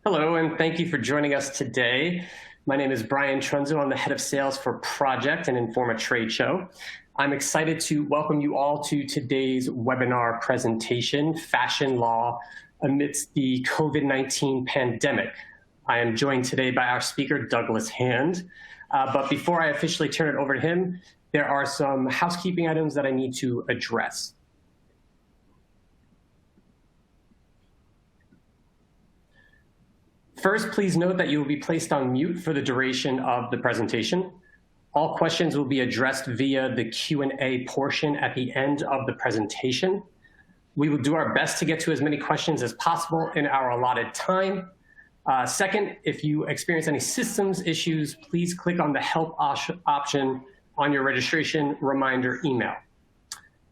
Hello, and thank you for joining us today. My name is Brian Trunzo. I'm the head of sales for Project and Informa Trade Show. I'm excited to welcome you all to today's webinar presentation, Fashion Law Amidst the COVID-19 Pandemic. I am joined today by our speaker, Douglas Hand. But before I officially turn it over to him, there are some housekeeping items that I need to address. First, please note that you will be placed on mute for the duration of the presentation. All questions will be addressed via the Q&A portion at the end of the presentation. We will do our best to get to as many questions as possible in our allotted time. Second, if you experience any systems issues, please click on the help option on your registration reminder email.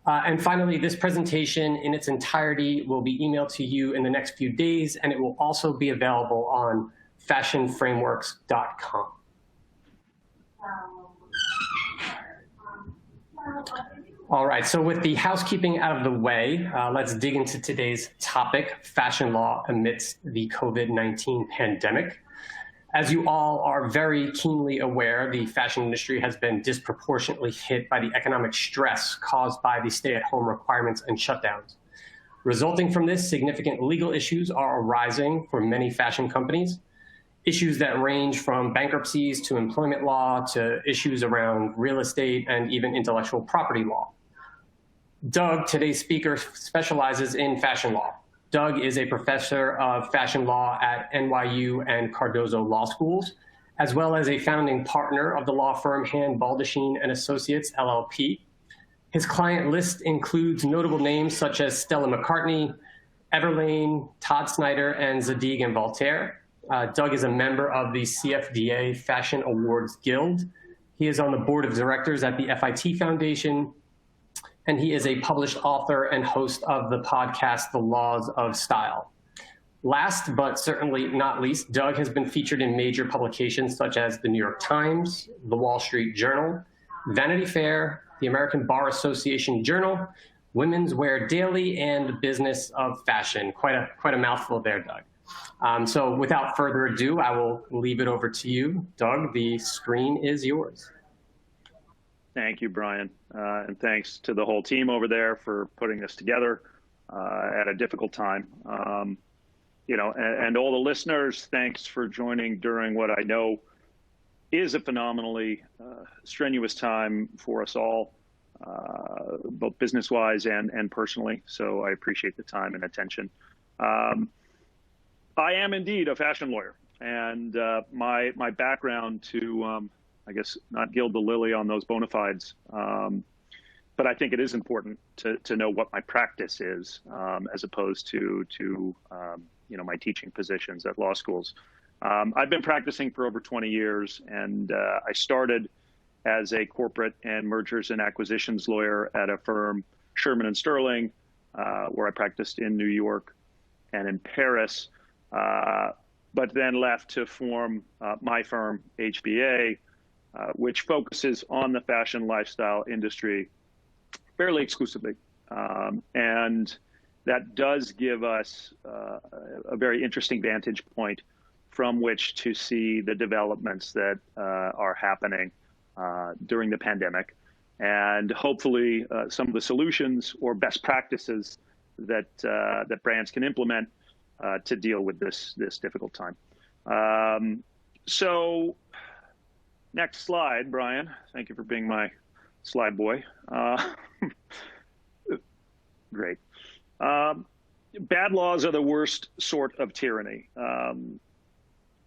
And finally, this presentation in its entirety will be emailed to you in the next few days, and it will also be available on fashionframeworks.com. All right, so with the housekeeping out of the way, let's dig into today's topic, fashion law amidst the COVID-19 pandemic. As you all are very keenly aware, the fashion industry has been disproportionately hit by the economic stress caused by the stay-at-home requirements and shutdowns. Resulting from this, significant legal issues are arising for many fashion companies, issues that range from bankruptcies to employment law to issues around real estate and even intellectual property law. Doug, today's speaker, specializes in fashion law. Doug is a professor of fashion law at NYU and Cardozo Law Schools, as well as a founding partner of the law firm Hand Baldachin and Associates, LLP. His client list includes notable names such as Stella McCartney, Everlane, Todd Snyder, and Zadig and Voltaire. Doug is a member of the CFDA Fashion Awards Guild. He is on the board of directors at the FIT Foundation, and he is a published author and host of the podcast, The Laws of Style. Last, but certainly not least, Doug has been featured in major publications such as the New York Times, the Wall Street Journal, Vanity Fair, the American Bar Association Journal, Women's Wear Daily, and the Business of Fashion. Quite a mouthful there, Doug. So without further ado, I will leave it over to you. Doug, the screen is yours. Thank you, Brian. And thanks to the whole team over there for putting this together at a difficult time. And all the listeners, thanks for joining during what I know is a phenomenally strenuous time for us all, both business-wise and personally. So I appreciate the time and attention. I am indeed a fashion lawyer, and my background to I guess not gild the lily on those bona fides, but I think it is important to know what my practice is as opposed to my teaching positions at law schools. I've been practicing for over 20 years, and I started as a corporate and mergers and acquisitions lawyer at a firm, Sherman and Sterling, where I practiced in New York and in Paris, but then left to form my firm, HBA, which focuses on the fashion lifestyle industry fairly exclusively. And that does give us a very interesting vantage point from which to see the developments that are happening during the pandemic, and hopefully some of the solutions or best practices that brands can implement to deal with this difficult time. So next slide, Brian. Thank you for being my slide boy. Great. Bad laws are the worst sort of tyranny.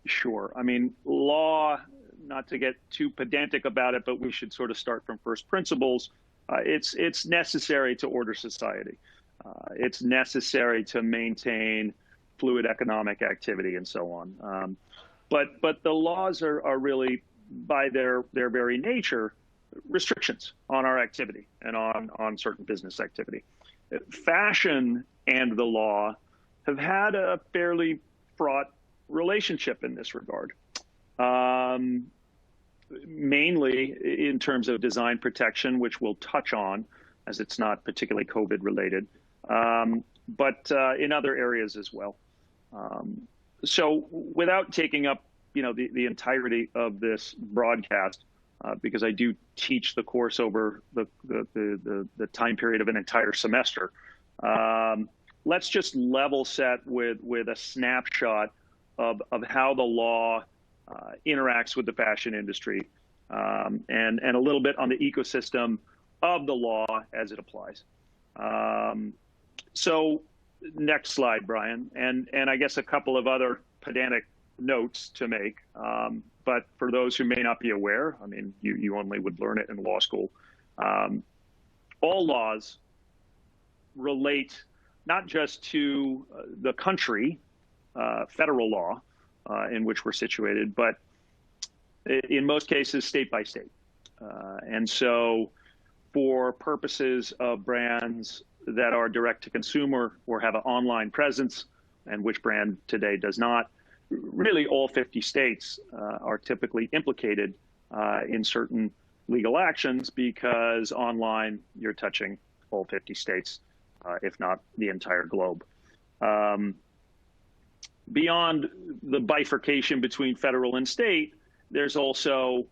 Sure. I mean, law, not to get too pedantic about it, but we should sort of start from first principles. It's necessary to order society. It's necessary to maintain fluid economic activity and so on. But the laws are really, by their very nature, restrictions on our activity and on certain business activity. Fashion and the law have had a fairly fraught relationship in this regard, mainly in terms of design protection, which we'll touch on, as it's not particularly COVID related, but in other areas as well. So without taking up, the entirety of this broadcast, because I do teach the course over the time period of an entire semester, let's just level set with a snapshot of how the law interacts with the fashion industry, and a little bit on the ecosystem of the law as it applies. So next slide, Brian, and I guess a couple of other pedantic notes to make. But for those who may not be aware, I mean, you only would learn it in law school. All laws relate not just to the country, federal law in which we're situated, but in most cases, state by state. And so for purposes of brands that are direct to consumer or have an online presence, and which brand today does not, really all 50 states are typically implicated in certain legal actions, because online you're touching all 50 states, if not the entire globe. Beyond the bifurcation between federal and state, there's also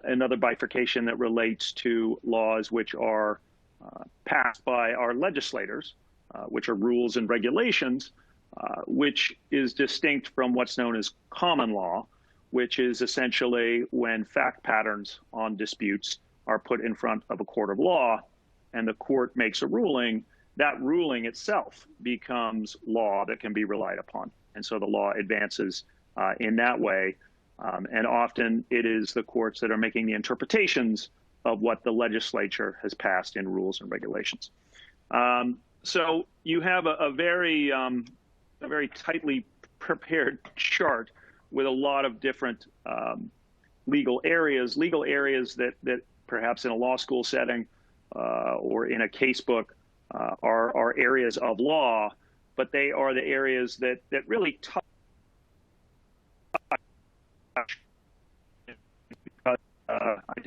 another bifurcation that relates to laws which are passed by our legislators, which are rules and regulations, which is distinct from what's known as common law, which is essentially when fact patterns on disputes are put in front of a court of law and the court makes a ruling. That ruling itself becomes law that can be relied upon. And so the law advances in that way. And often it is the courts that are making the interpretations of what the legislature has passed in rules and regulations. So you have a very tightly prepared chart with a lot of different legal areas that perhaps in a law school setting or in a case book are areas of law, but they are the areas that really touch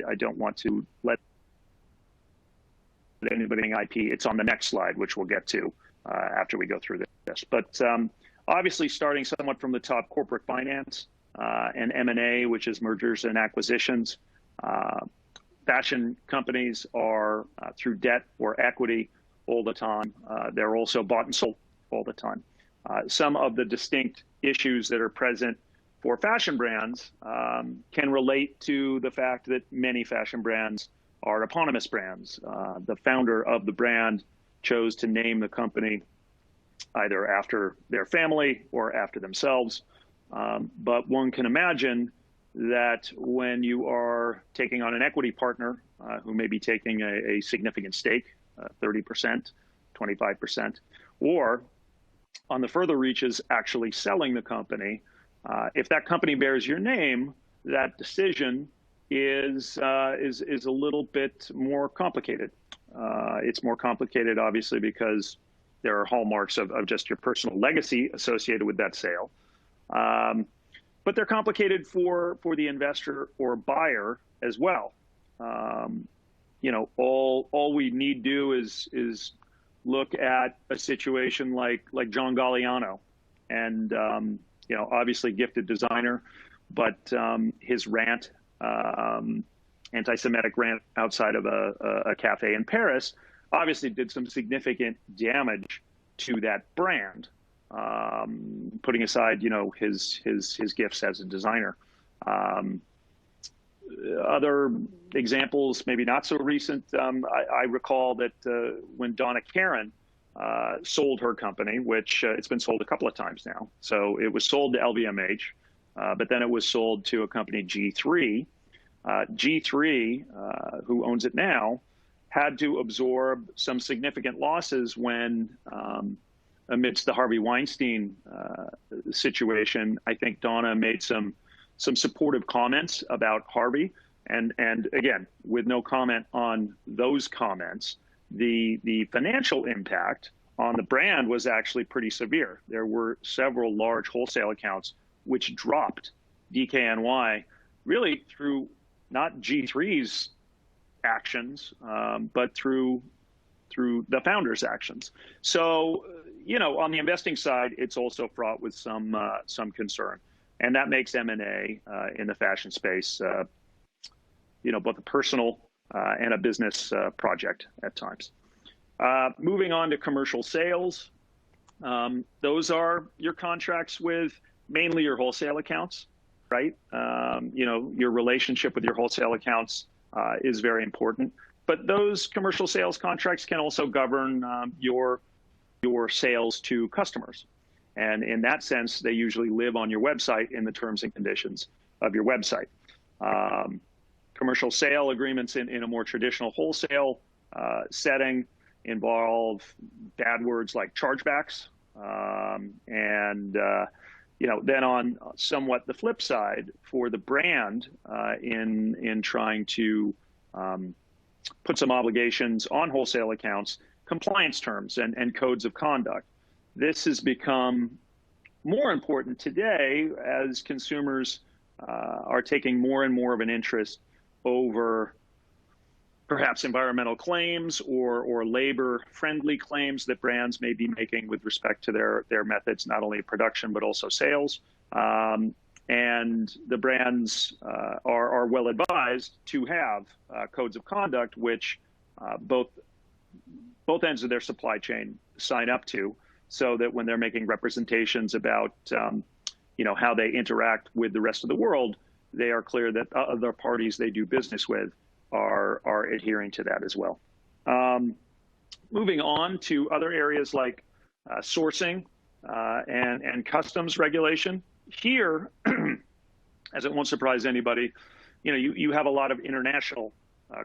I don't want to let anybody IP. It's on the next slide, which we'll get to after we go through this. But obviously, starting somewhat from the top, corporate finance and M&A, which is mergers and acquisitions. Fashion companies are through debt or equity all the time. They're also bought and sold all the time. Some of the distinct issues that are present for fashion brands can relate to the fact that many fashion brands are eponymous brands. The founder of the brand chose to name the company either after their family or after themselves. But one can imagine that when you are taking on an equity partner who may be taking a significant stake, 30%, 25%, or on the further reaches, actually selling the company, if that company bears your name, that decision is a little bit more complicated. It's more complicated, obviously, because there are hallmarks of just your personal legacy associated with that sale. But they're complicated for the investor or buyer as well. You know, all we need do is look at a situation like John Galliano, and you know, obviously gifted designer, but his rant, anti-Semitic rant outside of a cafe in Paris, obviously did some significant damage to that brand. Putting aside, you know, his gifts as a designer. Other examples, maybe not so recent. I recall that when Donna Karan sold her company, which it's been sold a couple of times now. So it was sold to LVMH, but then it was sold to a company, G3. G3, who owns it now, had to absorb some significant losses when, amidst the Harvey Weinstein situation, I think Donna made some supportive comments about Harvey. And again, with no comment on those comments, the financial impact on the brand was actually pretty severe. There were several large wholesale accounts which dropped DKNY really through not G3's actions, but through the founder's actions. So, on the investing side, it's also fraught with some concern, and that makes M&A in the fashion space, both a personal and a business project at times. Moving on to commercial sales, those are your contracts with mainly your wholesale accounts, right? Your relationship with your wholesale accounts is very important. But those commercial sales contracts can also govern your sales to customers. And in that sense, they usually live on your website in the terms and conditions of your website. Commercial sale agreements in a more traditional wholesale setting involve bad words like chargebacks. Then on somewhat the flip side, for the brand in trying to put some obligations on wholesale accounts, compliance terms and codes of conduct. This has become more important today as consumers are taking more and more of an interest over perhaps environmental claims or labor-friendly claims that brands may be making with respect to their methods, not only of production, but also sales. And the brands are well advised to have codes of conduct, which both ends of their supply chain sign up to, so that when they're making representations about how they interact with the rest of the world, they are clear that other parties they do business with are adhering to that as well. Moving on to other areas like sourcing and customs regulation. Here, as it won't surprise anybody, you have a lot of international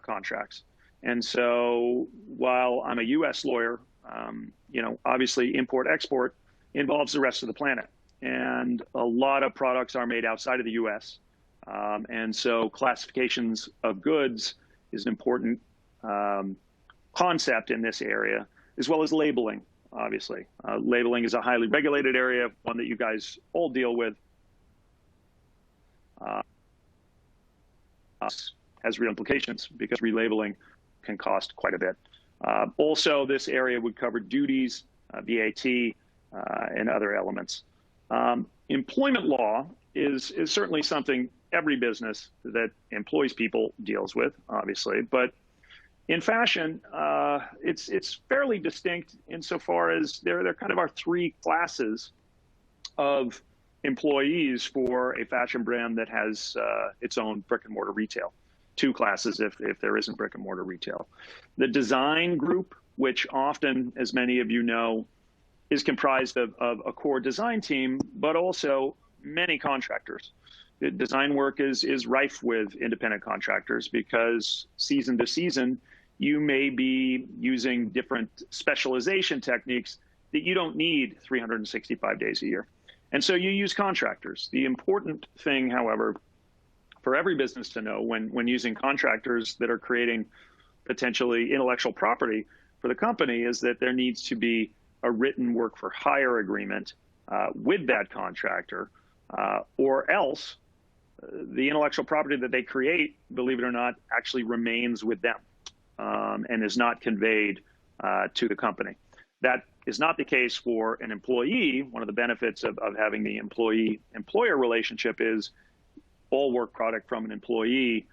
contracts. And so while I'm a U.S. lawyer, obviously import-export involves the rest of the planet. And a lot of products are made outside of the U.S. And so classifications of goods is an important concept in this area, as well as labeling, obviously. Labeling is a highly regulated area, one that you guys all deal with. Has real implications because relabeling can cost quite a bit. Also, this area would cover duties, VAT, and other elements. Employment law is certainly something every business that employs people deals with, obviously. But in fashion, it's fairly distinct insofar as there kind of are three classes of employees for a fashion brand that has its own brick and mortar retail. Two classes if there isn't brick and mortar retail. The design group, which often, as many of you know, is comprised of a core design team, but also many contractors. The design work is rife with independent contractors because season to season, you may be using different specialization techniques that you don't need 365 days a year. And so you use contractors. The important thing, however, for every business to know when using contractors that are creating potentially intellectual property for the company is that there needs to be a written work for hire agreement with that contractor, or else the intellectual property that they create, believe it or not, actually remains with them and is not conveyed to the company. That is not the case for an employee. One of the benefits of having the employee-employer relationship is all work product from an employee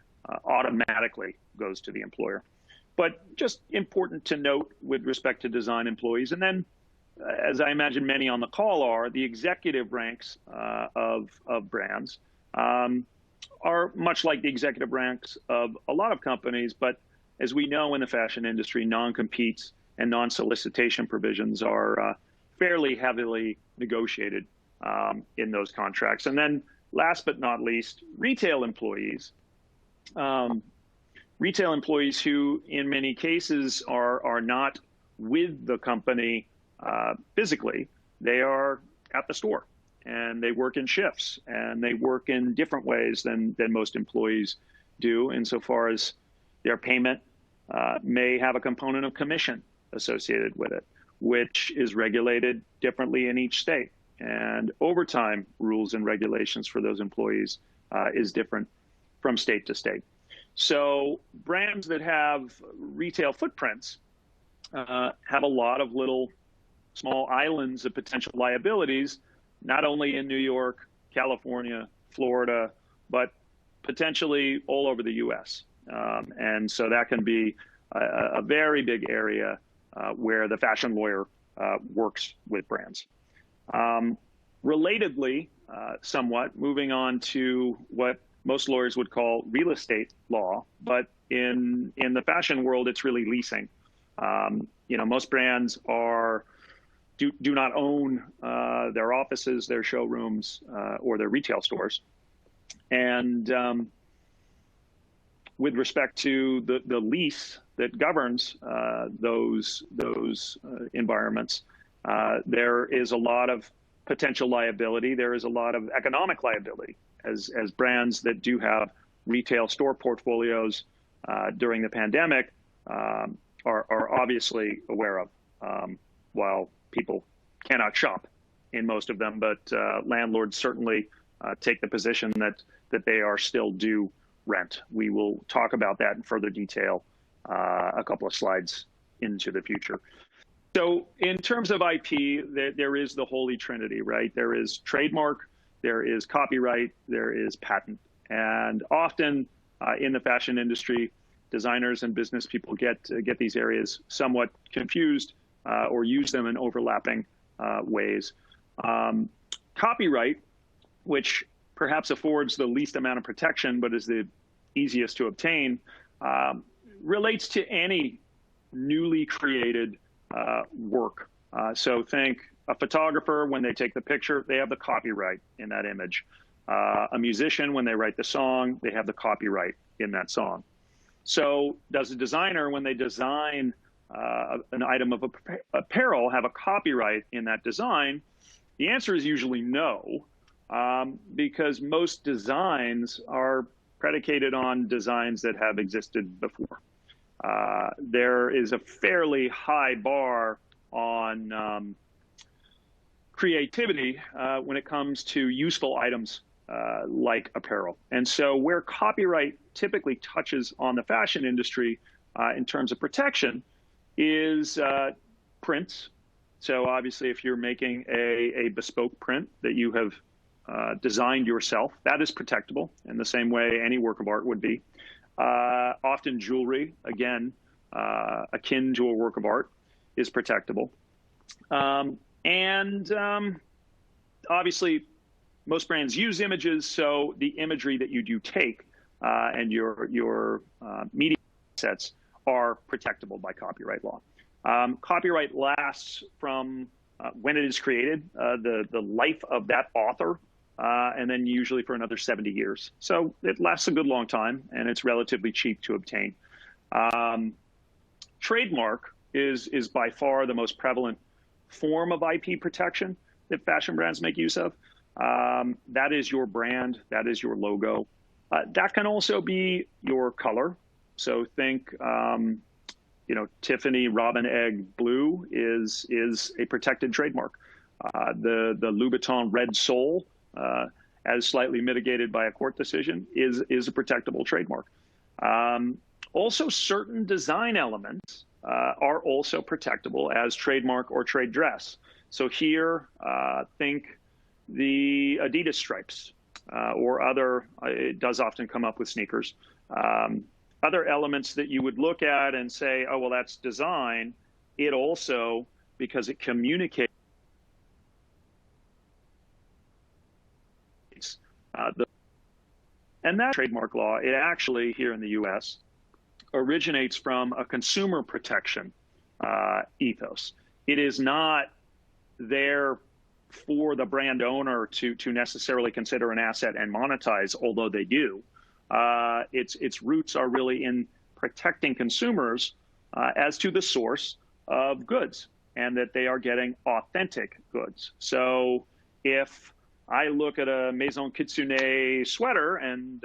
automatically goes to the employer. But just important to note with respect to design employees. And then, as I imagine many on the call are, the executive ranks of brands are much like the executive ranks of a lot of companies. But as we know in the fashion industry, non-competes and non-solicitation provisions are fairly heavily negotiated in those contracts. And then last but not least, retail employees. Retail employees who, in many cases, are not with the company physically. They are at the store, and they work in shifts, and they work in different ways than most employees do, insofar as their payment may have a component of commission associated with it, which is regulated differently in each state. And overtime rules and regulations for those employees is different from state to state. So brands that have retail footprints have a lot of little small islands of potential liabilities, not only in New York, California, Florida, but potentially all over the U.S. And so that can be a very big area where the fashion lawyer works with brands. Relatedly, somewhat, moving on to what most lawyers would call real estate law, but in the fashion world, it's really leasing. Most brands do not own their offices, their showrooms, or their retail stores. And with respect to the lease that governs those environments, there is a lot of potential liability. There is a lot of economic liability as brands that do have retail store portfolios during the pandemic are obviously aware of, while people cannot shop in most of them, but landlords certainly take the position that they are still due rent. We will talk about that in further detail a couple of slides into the future. So in terms of IP, there is the holy trinity, right? There is trademark, there is copyright, there is patent. And often in the fashion industry, designers and business people get these areas somewhat confused or use them in overlapping ways. Copyright, which perhaps affords the least amount of protection, but is the easiest to obtain, relates to any newly created work. So think a photographer, when they take the picture, they have the copyright in that image. A musician, when they write the song, they have the copyright in that song. So does a designer, when they design an item of apparel, have a copyright in that design? The answer is usually no, because most designs are predicated on designs that have existed before. There is a fairly high bar on creativity when it comes to useful items like apparel. And so where copyright typically touches on the fashion industry in terms of protection is prints. So obviously, if you're making a bespoke print that you have designed yourself, that is protectable in the same way any work of art would be. Often jewelry, again, akin to a work of art, is protectable. Obviously, most brands use images, so the imagery that you do take and your media assets are protectable by copyright law. Copyright lasts from when it is created, the life of that author, and then usually for another 70 years. So it lasts a good long time, and it's relatively cheap to obtain. Trademark is by far the most prevalent form of IP protection that fashion brands make use of. That is your brand, that is your logo. That can also be your color. So think, Tiffany Robin Egg Blue is a protected trademark. The Louboutin Red Soul, as slightly mitigated by a court decision, is a protectable trademark. Also, certain design elements are also protectable as trademark or trade dress. So here, think the Adidas stripes or other, it does often come up with sneakers. Other elements that you would look at and say, oh, well, that's design. It also, because it communicates and that trademark law, it actually, here in the US, originates from a consumer protection ethos. It is not there for the brand owner to necessarily consider an asset and monetize, although they do. Its roots are really in protecting consumers as to the source of goods and that they are getting authentic goods. So if I look at a Maison Kitsune sweater and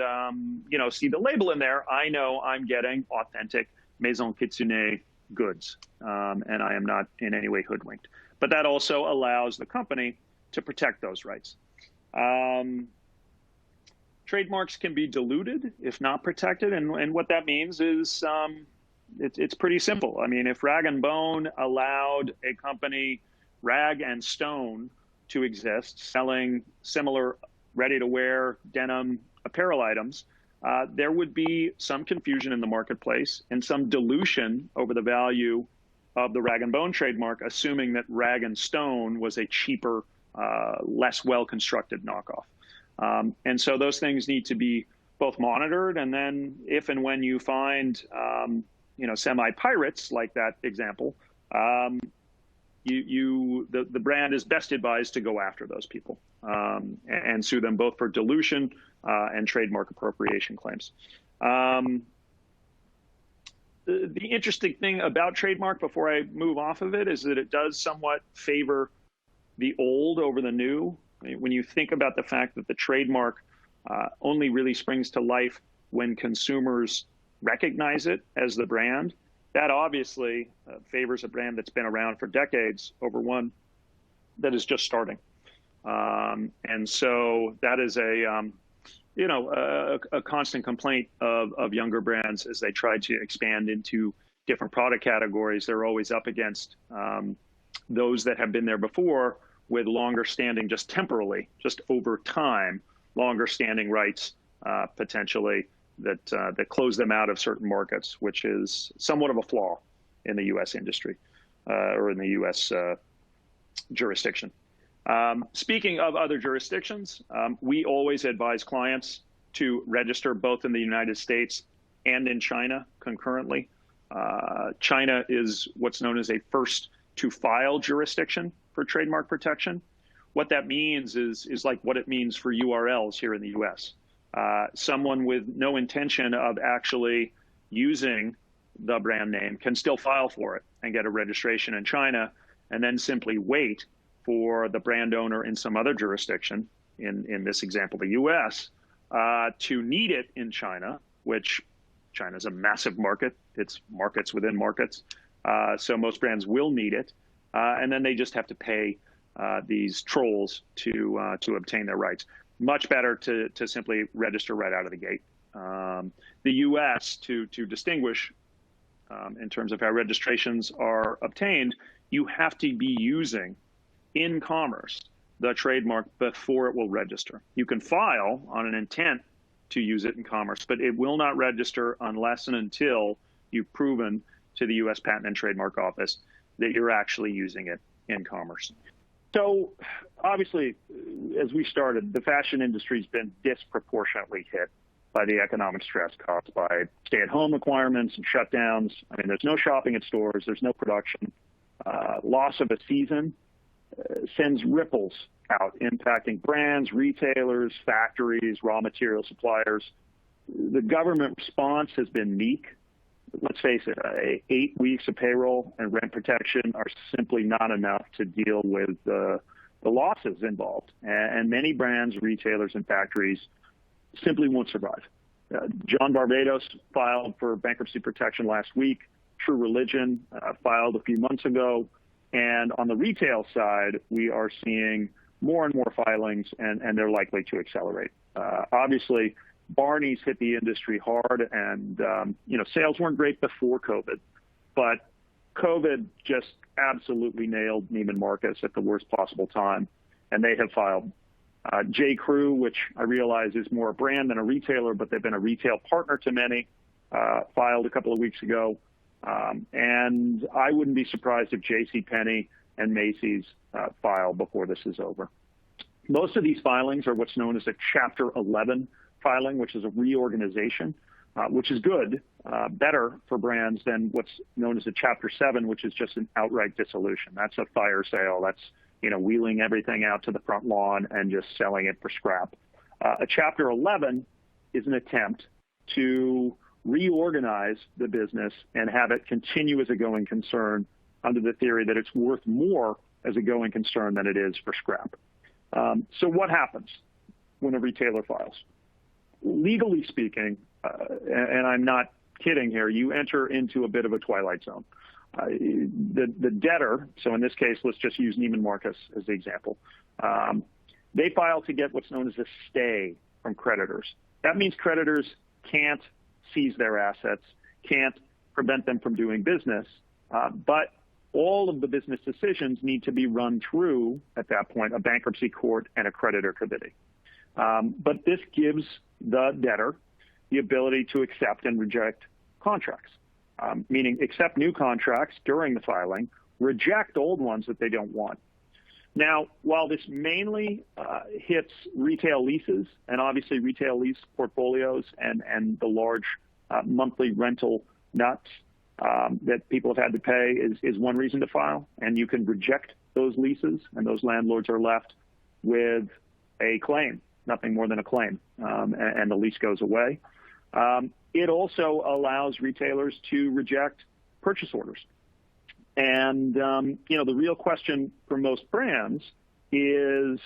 see the label in there, I know I'm getting authentic Maison Kitsune goods, and I am not in any way hoodwinked. But that also allows the company to protect those rights. Trademarks can be diluted if not protected, and what that means is it's pretty simple. I mean, if Rag & Bone allowed a company Rag and Stone to exist, selling similar ready-to-wear denim apparel items, there would be some confusion in the marketplace and some dilution over the value of the Rag and Bone trademark, assuming that Rag and Stone was a cheaper, less well-constructed knockoff. And so those things need to be both monitored, and then if and when you find semi-pirates like that example, the brand is best advised to go after those people and sue them both for dilution and trademark appropriation claims. The interesting thing about trademark, before I move off of it, is that it does somewhat favor the old over the new. When you think about the fact that the trademark only really springs to life when consumers recognize it as the brand, that obviously favors a brand that's been around for decades over one that is just starting. And so that is a constant complaint of younger brands as they try to expand into different product categories. They're always up against those that have been there before with longer standing, just temporarily, just over time, longer standing rights potentially that close them out of certain markets, which is somewhat of a flaw in the U.S. industry or in the U.S. jurisdiction. Speaking of other jurisdictions, we always advise clients to register both in the United States and in China concurrently. China is what's known as a first to file jurisdiction for trademark protection. What that means is like what it means for URLs here in the US. Someone with no intention of actually using the brand name can still file for it and get a registration in China, and then simply wait for the brand owner in some other jurisdiction, in this example, the US, to need it in China, which China is a massive market. It's markets within markets. So most brands will need it. And then they just have to pay these trolls to obtain their rights. Much better to simply register right out of the gate. The US, to distinguish in terms of how registrations are obtained, you have to be using in commerce the trademark before it will register. You can file on an intent to use it in commerce, but it will not register unless and until you've proven to the US Patent and Trademark Office that you're actually using it in commerce. So obviously, as we started, the fashion industry's been disproportionately hit by the economic stress caused by stay-at-home requirements and shutdowns. I mean, there's no shopping at stores, there's no production. Loss of a season sends ripples out, impacting brands, retailers, factories, raw material suppliers. The government response has been meek. Let's face it, 8 weeks of payroll and rent protection are simply not enough to deal with the losses involved. And many brands, retailers, and factories simply won't survive. John Barbados filed for bankruptcy protection last week. True Religion filed a few months ago. And on the retail side, we are seeing more and more filings, and they're likely to accelerate. Obviously, Barney's hit the industry hard, and sales weren't great before COVID, but COVID just absolutely nailed Neiman Marcus at the worst possible time, and they have filed. J. Crew, which I realize is more a brand than a retailer, but they've been a retail partner to many, filed a couple of weeks ago. And I wouldn't be surprised if JCPenney and Macy's file before this is over. Most of these filings are what's known as a Chapter 11 filing, which is a reorganization, which is good, better for brands than what's known as a Chapter 7, which is just an outright dissolution. That's a fire sale. That's wheeling everything out to the front lawn and just selling it for scrap. A Chapter 11 is an attempt to reorganize the business and have it continue as a going concern under the theory that it's worth more as a going concern than it is for scrap. So what happens when a retailer files? Legally speaking, and I'm not kidding here, you enter into a bit of a twilight zone. The debtor, so in this case, let's just use Neiman Marcus as the example, they file to get what's known as a stay from creditors. That means creditors can't seize their assets, can't prevent them from doing business, but all of the business decisions need to be run through, at that point, a bankruptcy court and a creditor committee. But this gives the debtor the ability to accept and reject contracts, meaning accept new contracts during the filing, reject old ones that they don't want. Now, while this mainly hits retail leases, and obviously retail lease portfolios and the large monthly rental nuts that people have had to pay is one reason to file, and you can reject those leases, and those landlords are left with a claim, nothing more than a claim, and the lease goes away. It also allows retailers to reject purchase orders. And, the real question for most brands is,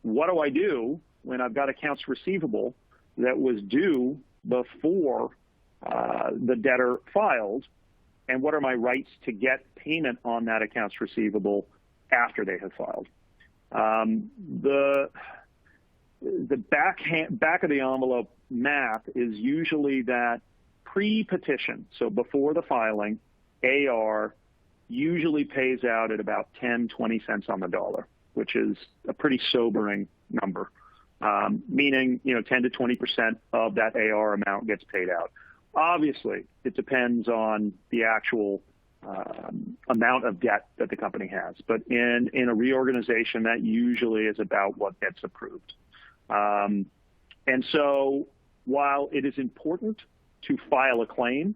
what do I do when I've got accounts receivable that was due before the debtor filed, and what are my rights to get payment on that accounts receivable after they have filed? The back of the envelope math is usually that pre-petition, so before the filing, AR usually pays out at about 10, 20 cents on the dollar, which is a pretty sobering number, meaning 10 to 20% of that AR amount gets paid out. Obviously, it depends on the actual amount of debt that the company has, but in a reorganization, that usually is about what gets approved. And so while it is important to file a claim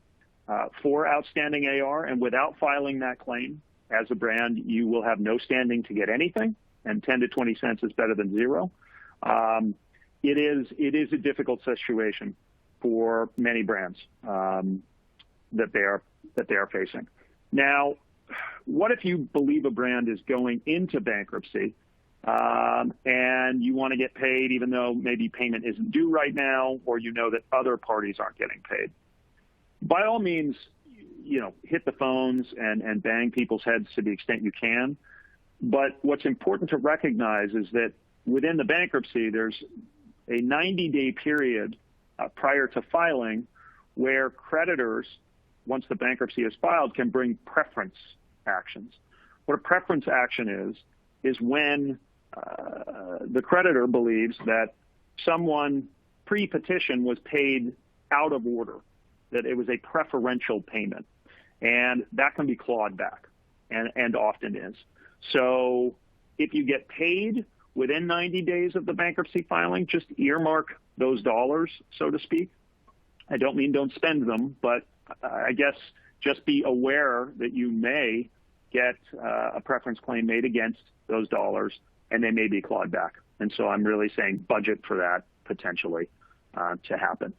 for outstanding AR, and without filing that claim as a brand, you will have no standing to get anything, and 10 to 20 cents is better than zero. It is a difficult situation for many brands that they are facing. Now, what if you believe a brand is going into bankruptcy and you want to get paid even though maybe payment isn't due right now, or you know that other parties aren't getting paid? By all means, hit the phones and bang people's heads to the extent you can. But what's important to recognize is that within the bankruptcy, there's a 90-day period prior to filing where creditors, once the bankruptcy is filed, can bring preference actions. What a preference action is when the creditor believes that someone pre-petition was paid out of order, that it was a preferential payment, and that can be clawed back, and often is. So if you get paid within 90 days of the bankruptcy filing, just earmark those dollars, so to speak. I don't mean don't spend them, but I guess just be aware that you may get a preference claim made against those dollars, and they may be clawed back. And so I'm really saying budget for that potentially to happen.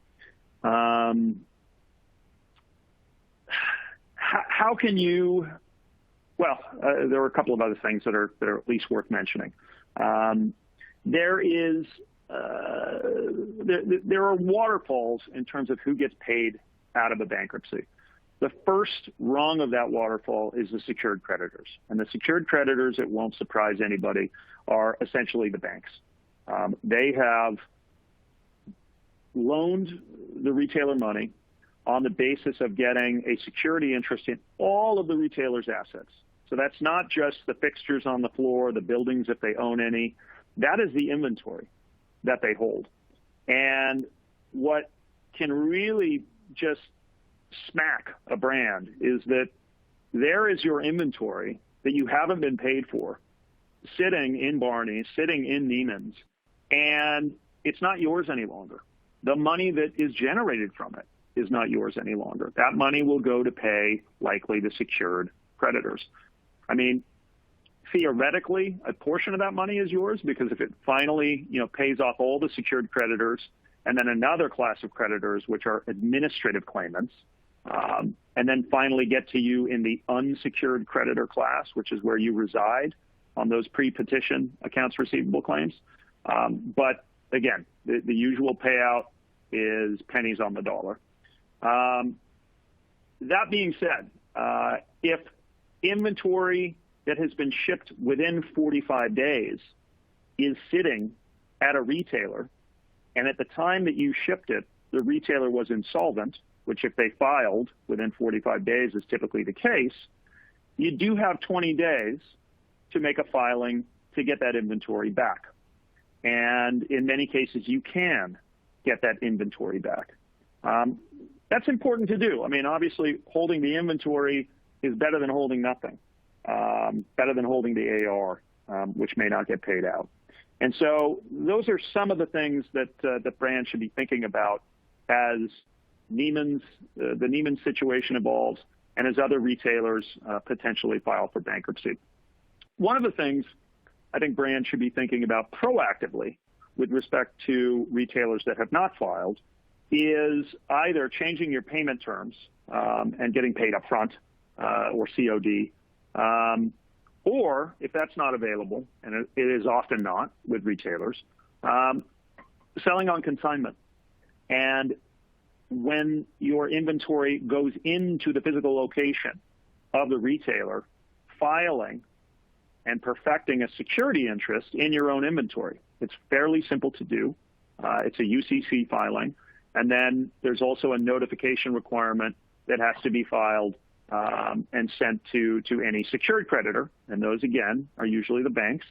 How can you? Well, there are a couple of other things that are at least worth mentioning. There are waterfalls in terms of who gets paid out of a bankruptcy. The first rung of that waterfall is the secured creditors. And the secured creditors, it won't surprise anybody, are essentially the banks. They have loaned the retailer money on the basis of getting a security interest in all of the retailer's assets. So that's not just the fixtures on the floor, the buildings if they own any. That is the inventory that they hold. And what can really just smack a brand is that there is your inventory that you haven't been paid for, sitting in Barney's, sitting in Neiman's, and it's not yours any longer. The money that is generated from it is not yours any longer. That money will go to pay likely the secured creditors. I mean, theoretically, a portion of that money is yours, because if it finally, pays off all the secured creditors, and then another class of creditors, which are administrative claimants, and then finally get to you in the unsecured creditor class, which is where you reside on those pre-petition accounts receivable claims. But again, the usual payout is pennies on the dollar. That being said, if inventory that has been shipped within 45 days is sitting at a retailer, and at the time that you shipped it, the retailer was insolvent, which if they filed within 45 days is typically the case, you do have 20 days to make a filing to get that inventory back. And in many cases, you can get that inventory back. That's important to do. I mean, obviously, holding the inventory is better than holding nothing, better than holding the AR, which may not get paid out. And so those are some of the things that that brands should be thinking about as the Neiman's situation evolves and as other retailers potentially file for bankruptcy. One of the things I think brands should be thinking about proactively with respect to retailers that have not filed is either changing your payment terms and getting paid up front or COD, or if that's not available, and it is often not with retailers, selling on consignment. And when your inventory goes into the physical location of the retailer, filing and perfecting a security interest in your own inventory. It's fairly simple to do. It's a UCC filing. And then there's also a notification requirement that has to be filed and sent to any secured creditor. And those, again, are usually the banks.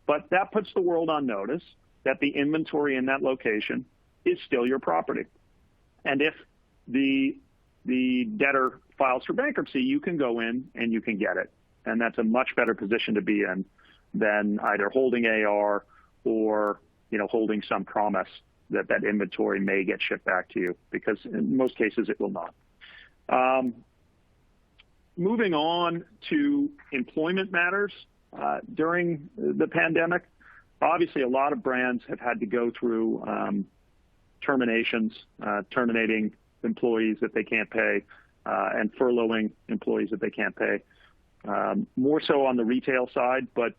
But that puts the world on notice that the inventory in that location is still your property. And if the debtor files for bankruptcy, you can go in and you can get it. And that's a much better position to be in than either holding AR or, holding some promise that that inventory may get shipped back to you, because in most cases it will not. Moving on to employment matters during the pandemic, obviously a lot of brands have had to go through terminations, terminating employees that they can't pay, and furloughing employees that they can't pay. More so on the retail side, but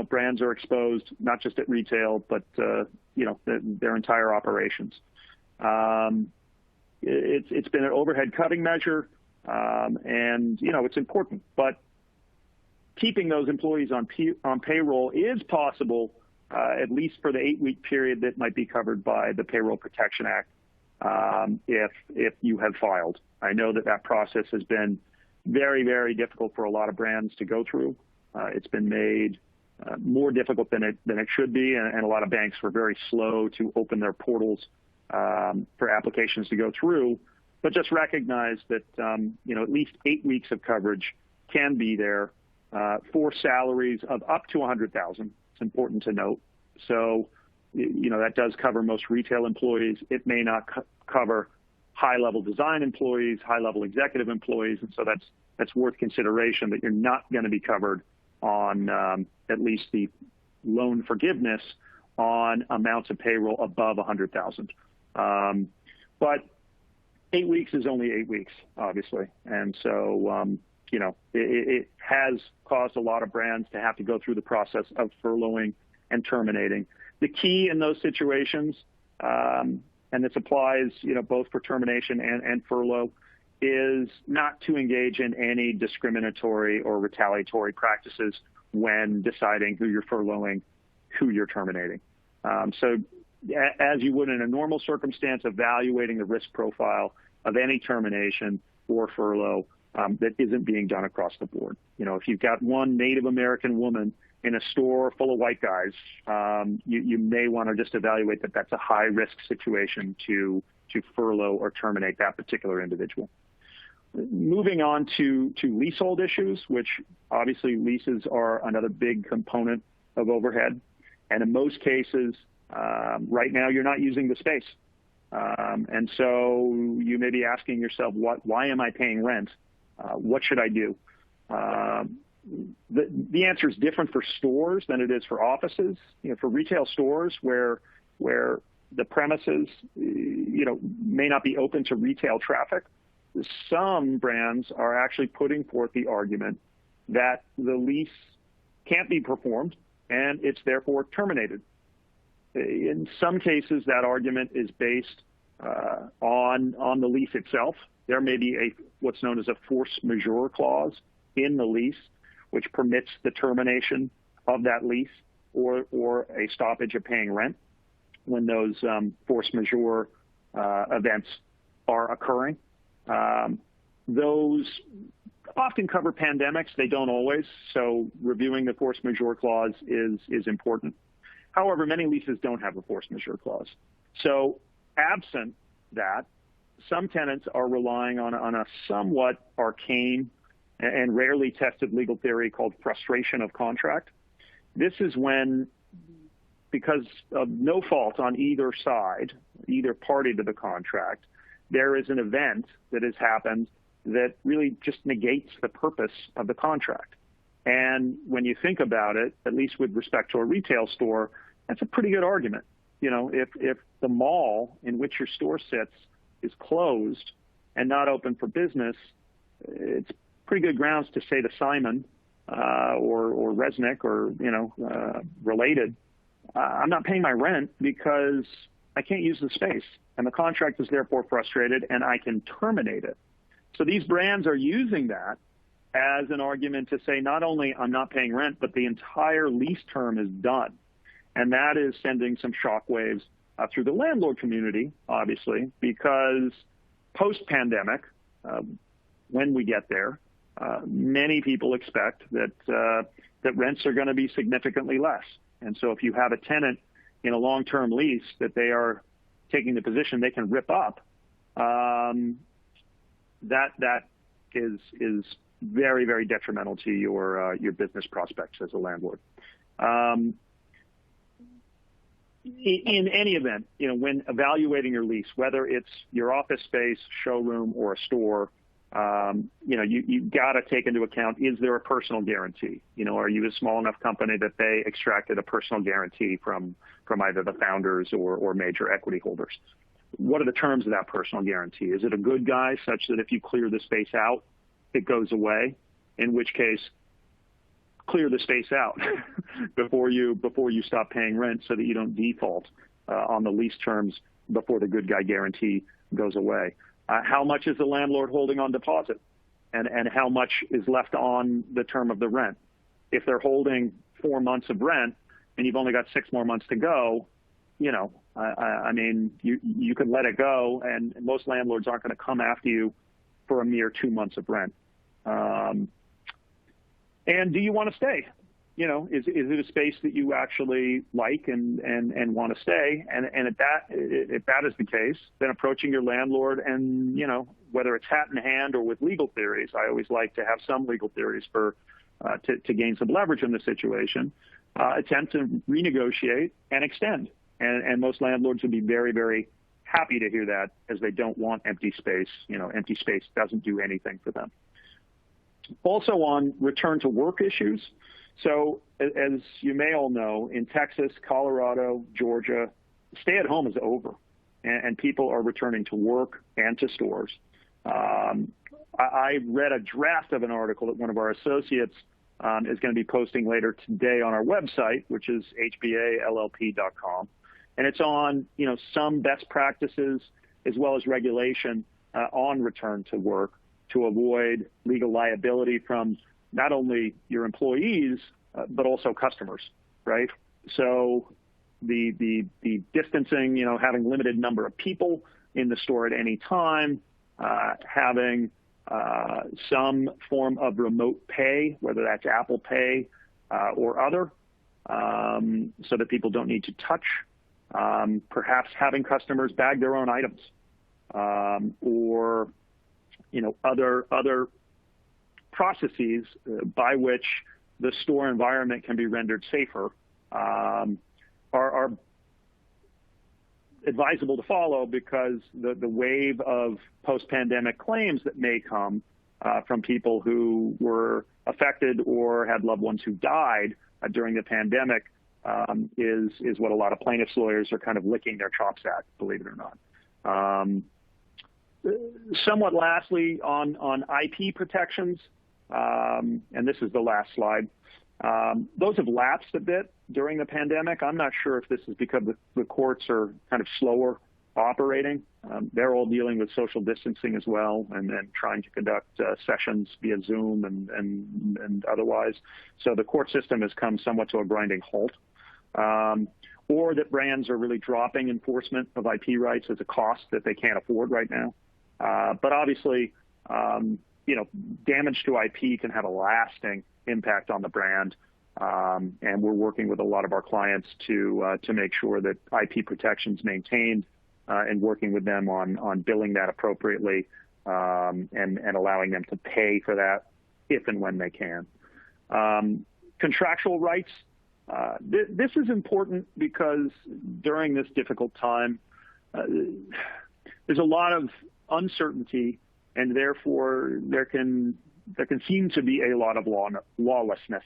brands are exposed not just at retail, but their entire operations. It's been an overhead cutting measure, and it's important. But keeping those employees on payroll is possible, at least for the 8-week period that might be covered by the Payroll Protection Act, if you have filed. I know that process has been very, very difficult for a lot of brands to go through. It's been made more difficult than it should be, and a lot of banks were very slow to open their portals for applications to go through. But just recognize that at least 8 weeks of coverage can be there for salaries of up to $100,000. It's important to note. So that does cover most retail employees. It may not cover high-level design employees, high-level executive employees, and so that's worth consideration that you're not going to be covered on at least the loan forgiveness on amounts of payroll above $100,000. But 8 weeks is only 8 weeks, obviously, and so it has caused a lot of brands to have to go through the process of furloughing and terminating. The key in those situations, and this applies, both for termination and furlough, is not to engage in any discriminatory or retaliatory practices when deciding who you're furloughing, who you're terminating. So as you would in a normal circumstance, evaluating the risk profile of any termination or furlough that isn't being done across the board. If you've got one Native American woman in a store full of white guys, you may want to just evaluate that that's a high-risk situation to furlough or terminate that particular individual. Moving on to leasehold issues, which obviously leases are another big component of overhead. And in most cases, right now you're not using the space. And so you may be asking yourself, why am I paying rent? What should I do? The answer is different for stores than it is for offices. For retail stores where the premises, may not be open to retail traffic, some brands are actually putting forth the argument that the lease can't be performed and it's therefore terminated. In some cases, that argument is based on the lease itself. There may be what's known as a force majeure clause in the lease, which permits the termination of that lease or a stoppage of paying rent when those force majeure events are occurring. Those often cover pandemics. They don't always. So reviewing the force majeure clause is important. However, many leases don't have a force majeure clause. So absent that, some tenants are relying on a somewhat arcane and rarely tested legal theory called frustration of contract. This is when, because of no fault on either side, either party to the contract, there is an event that has happened that really just negates the purpose of the contract. And when you think about it, at least with respect to a retail store, that's a pretty good argument. You know, if the mall in which your store sits is closed and not open for business, it's pretty good grounds to say to Simon or Resnick or, related, I'm not paying my rent because I can't use the space. And the contract is therefore frustrated and I can terminate it. So these brands are using that as an argument to say not only I'm not paying rent, but the entire lease term is done. And that is sending some shockwaves through the landlord community, obviously, because post-pandemic, when we get there, many people expect that rents are going to be significantly less. And so if you have a tenant in a long-term lease that they are taking the position they can rip up, that is very, very detrimental to your business prospects as a landlord. In any event, when evaluating your lease, whether it's your office space, showroom, or a store, you got to take into account, is there a personal guarantee? Are you a small enough company that they extracted a personal guarantee from either the founders or major equity holders? What are the terms of that personal guarantee? Is it a good guy such that if you clear the space out, it goes away? In which case, clear the space out before you stop paying rent so that you don't default on the lease terms before the good guy guarantee goes away. How much is the landlord holding on deposit, and how much is left on the term of the rent? If they're holding 4 months of rent and you've only got 6 more months to go, you could let it go, and most landlords aren't going to come after you for a mere 2 months of rent. And do you want to stay? Is it a space that you actually like and want to stay? And if that is the case, then approaching your landlord and, whether it's hat in hand or with legal theories, I always like to have some legal theories to gain some leverage in the situation, attempt to renegotiate and extend. And most landlords would be very, very happy to hear that, as they don't want empty space. Empty space doesn't do anything for them. Also on return to work issues. So as you may all know, in Texas, Colorado, Georgia, stay at home is over, and people are returning to work and to stores. I read a draft of an article that one of our associates is going to be posting later today on our website, which is hballp.com. And it's on, some best practices as well as regulation on return to work to avoid legal liability from not only your employees, but also customers, right? So the distancing, having limited number of people in the store at any time, having some form of remote pay, whether that's Apple Pay or other, so that people don't need to touch, perhaps having customers bag their own items, or other processes by which the store environment can be rendered safer, are advisable to follow, because the wave of post-pandemic claims that may come from people who were affected or had loved ones who died during the pandemic is what a lot of plaintiffs' lawyers are kind of licking their chops at, believe it or not. Somewhat lastly, on IP protections, and this is the last slide, those have lapsed a bit during the pandemic. I'm not sure if this is because the courts are kind of slower operating. They're all dealing with social distancing as well, and then trying to conduct sessions via Zoom and otherwise. So the court system has come somewhat to a grinding halt. Or that brands are really dropping enforcement of IP rights as a cost that they can't afford right now. But obviously, damage to IP can have a lasting impact on the brand. And we're working with a lot of our clients to make sure that IP protection is maintained, and working with them on billing that appropriately, and allowing them to pay for that if and when they can. Contractual rights. This is important because during this difficult time, there's a lot of uncertainty, and therefore there can seem to be a lot of lawlessness.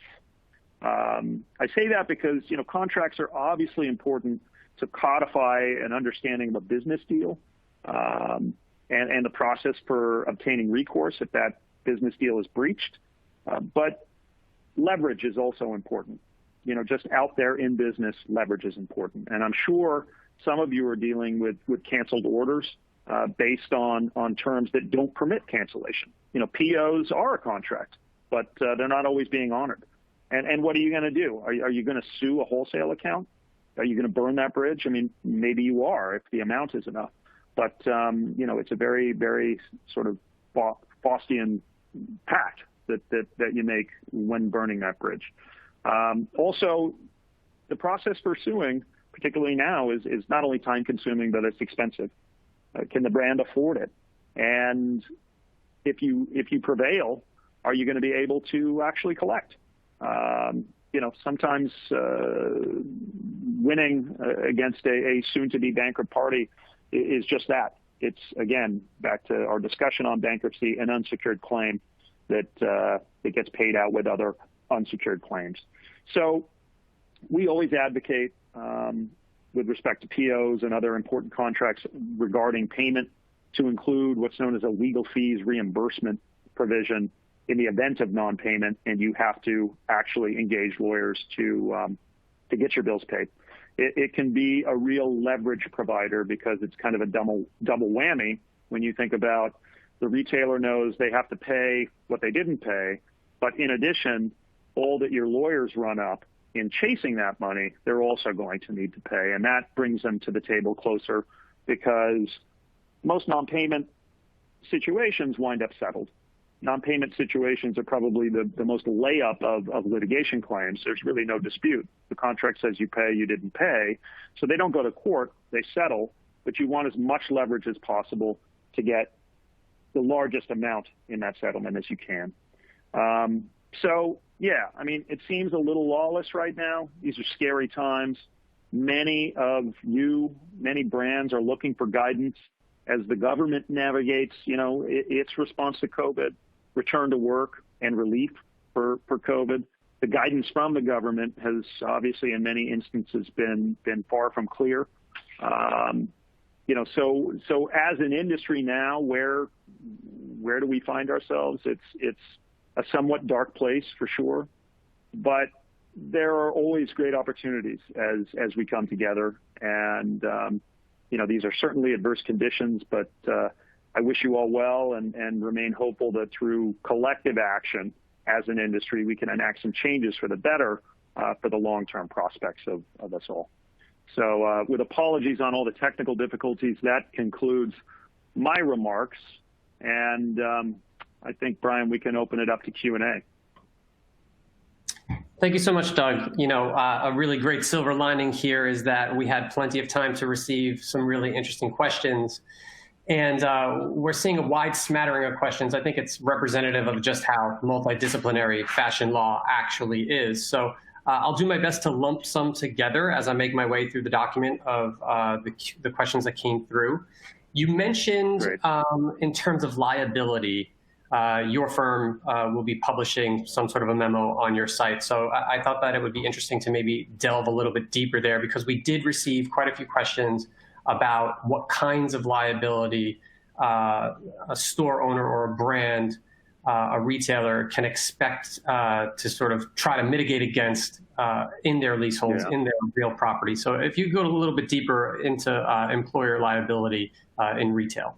I say that because contracts are obviously important to codify an understanding of a business deal, and the process for obtaining recourse if that business deal is breached. But leverage is also important. Just out there in business, leverage is important. And I'm sure some of you are dealing with canceled orders based on terms that don't permit cancellation. POs are a contract, but they're not always being honored. And what are you going to do? Are you going to sue a wholesale account? Are you going to burn that bridge? I mean, maybe you are if the amount is enough. But, it's a very, very sort of Faustian pact that you make when burning that bridge. Also, the process for suing, particularly now, is not only time-consuming, but it's expensive. Can the brand afford it? And if you prevail, are you going to be able to actually collect? Sometimes winning against a soon-to-be bankrupt party is just that. It's, again, back to our discussion on bankruptcy, an unsecured claim that gets paid out with other unsecured claims. So we always advocate with respect to POs and other important contracts regarding payment to include what's known as a legal fees reimbursement provision in the event of non-payment, and you have to actually engage lawyers to get your bills paid. It can be a real leverage provider because it's kind of a double whammy when you think about the retailer knows they have to pay what they didn't pay, but in addition, all that your lawyers run up in chasing that money, they're also going to need to pay. And that brings them to the table closer because most non-payment situations wind up settled. Non-payment situations are probably the most layup of litigation claims. There's really no dispute. The contract says you pay, you didn't pay. So they don't go to court, they settle, but you want as much leverage as possible to get the largest amount in that settlement as you can. So, yeah, I mean, it seems a little lawless right now. These are scary times. Many brands are looking for guidance as the government navigates, its response to COVID, return to work and relief for COVID. The guidance from the government has obviously in many instances been far from clear. So as an industry now, where do we find ourselves? It's a somewhat dark place for sure, but there are always great opportunities as we come together. And, these are certainly adverse conditions, but I wish you all well and remain hopeful that through collective action as an industry, we can enact some changes for the better for the long-term prospects of us all. So with apologies on all the technical difficulties, that concludes my remarks. And I think, Brian, we can open it up to Q&A. Thank you so much, Doug. A really great silver lining here is that we had plenty of time to receive some really interesting questions. And we're seeing a wide smattering of questions. I think it's representative of just how multidisciplinary fashion law actually is. So I'll do my best to lump some together as I make my way through the document of the questions that came through. You mentioned in terms of liability, your firm will be publishing some sort of a memo on your site. So I thought that it would be interesting to maybe delve a little bit deeper there because we did receive quite a few questions about what kinds of liability a store owner or a brand, a retailer can expect to sort of try to mitigate against in their leaseholds, in their real property. So if you go a little bit deeper into employer liability in retail.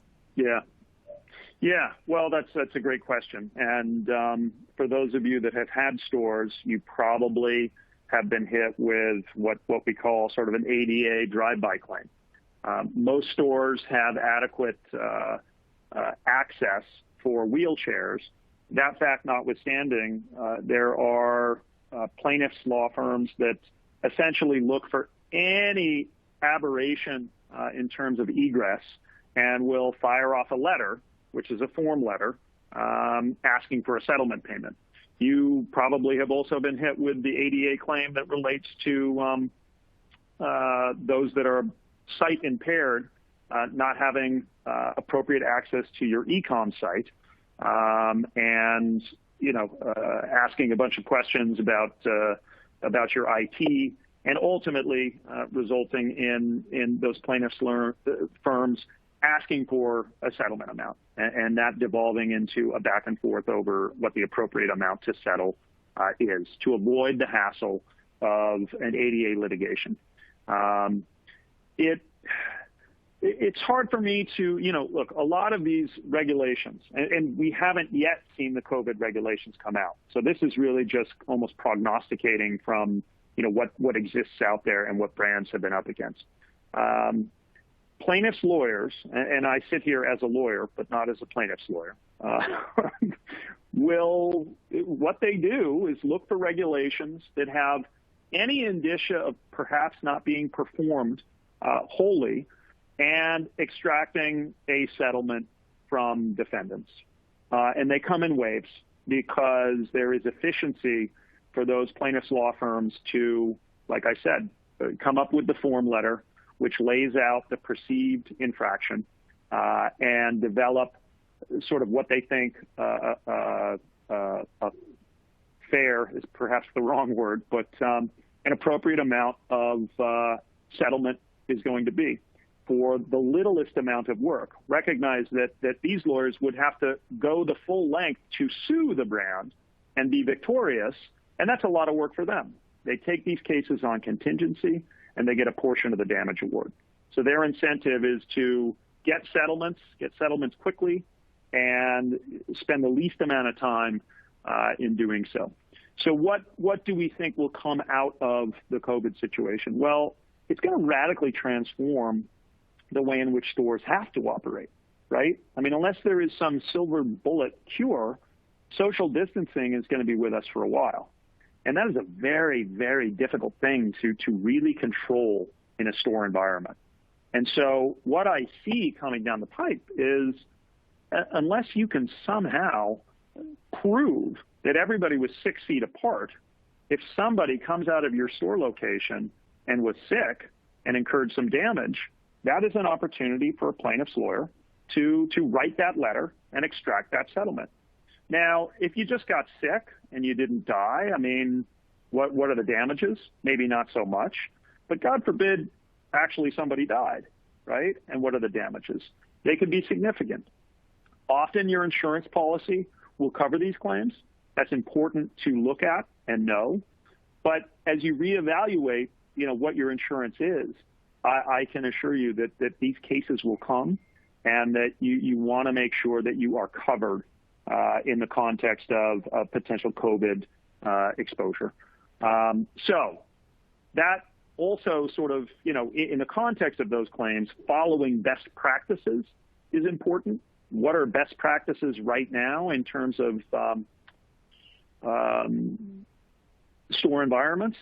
Yeah, well, that's a great question. And for those of you that have had stores, you probably have been hit with what we call sort of an ADA drive-by claim. Most stores have adequate access for wheelchairs. That fact notwithstanding, there are plaintiffs' law firms that essentially look for any aberration in terms of egress and will fire off a letter, which is a form letter, asking for a settlement payment. You probably have also been hit with the ADA claim that relates to those that are sight impaired, not having appropriate access to your e-com site, and asking a bunch of questions about your IT, and ultimately resulting in those plaintiffs' firms asking for a settlement amount, and that devolving into a back and forth over what the appropriate amount to settle is, to avoid the hassle of an ADA litigation. It's hard for me to, look, a lot of these regulations, and we haven't yet seen the COVID regulations come out. So this is really just almost prognosticating from, what exists out there and what brands have been up against. Plaintiffs' lawyers, and I sit here as a lawyer, but not as a plaintiff's lawyer, what they do is look for regulations that have any indicia of perhaps not being performed wholly, and extracting a settlement from defendants. And they come in waves because there is efficiency for those plaintiffs' law firms to, like I said, come up with the form letter, which lays out the perceived infraction, and develop sort of what they think fair is perhaps the wrong word, but an appropriate amount of settlement is going to be for the littlest amount of work. Recognize that these lawyers would have to go the full length to sue the brand and be victorious, and that's a lot of work for them. They take these cases on contingency, and they get a portion of the damage award. So their incentive is to get settlements quickly, and spend the least amount of time in doing so. So what do we think will come out of the COVID situation? Well, it's going to radically transform the way in which stores have to operate, right? I mean, unless there is some silver bullet cure, social distancing is going to be with us for a while. And that is a very, very difficult thing to really control in a store environment. And so what I see coming down the pipe is, unless you can somehow prove that everybody was 6 feet apart, if somebody comes out of your store location and was sick and incurred some damage, that is an opportunity for a plaintiff's lawyer to write that letter and extract that settlement. Now, if you just got sick and you didn't die, I mean, what are the damages? Maybe not so much, but God forbid, actually somebody died, right? And what are the damages? They could be significant. Often your insurance policy will cover these claims. That's important to look at and know. But as you reevaluate, what your insurance is, I can assure you that these cases will come, and that you want to make sure that you are covered in the context of potential COVID exposure. So that also sort of, in the context of those claims, following best practices is important. What are best practices right now in terms of store environments?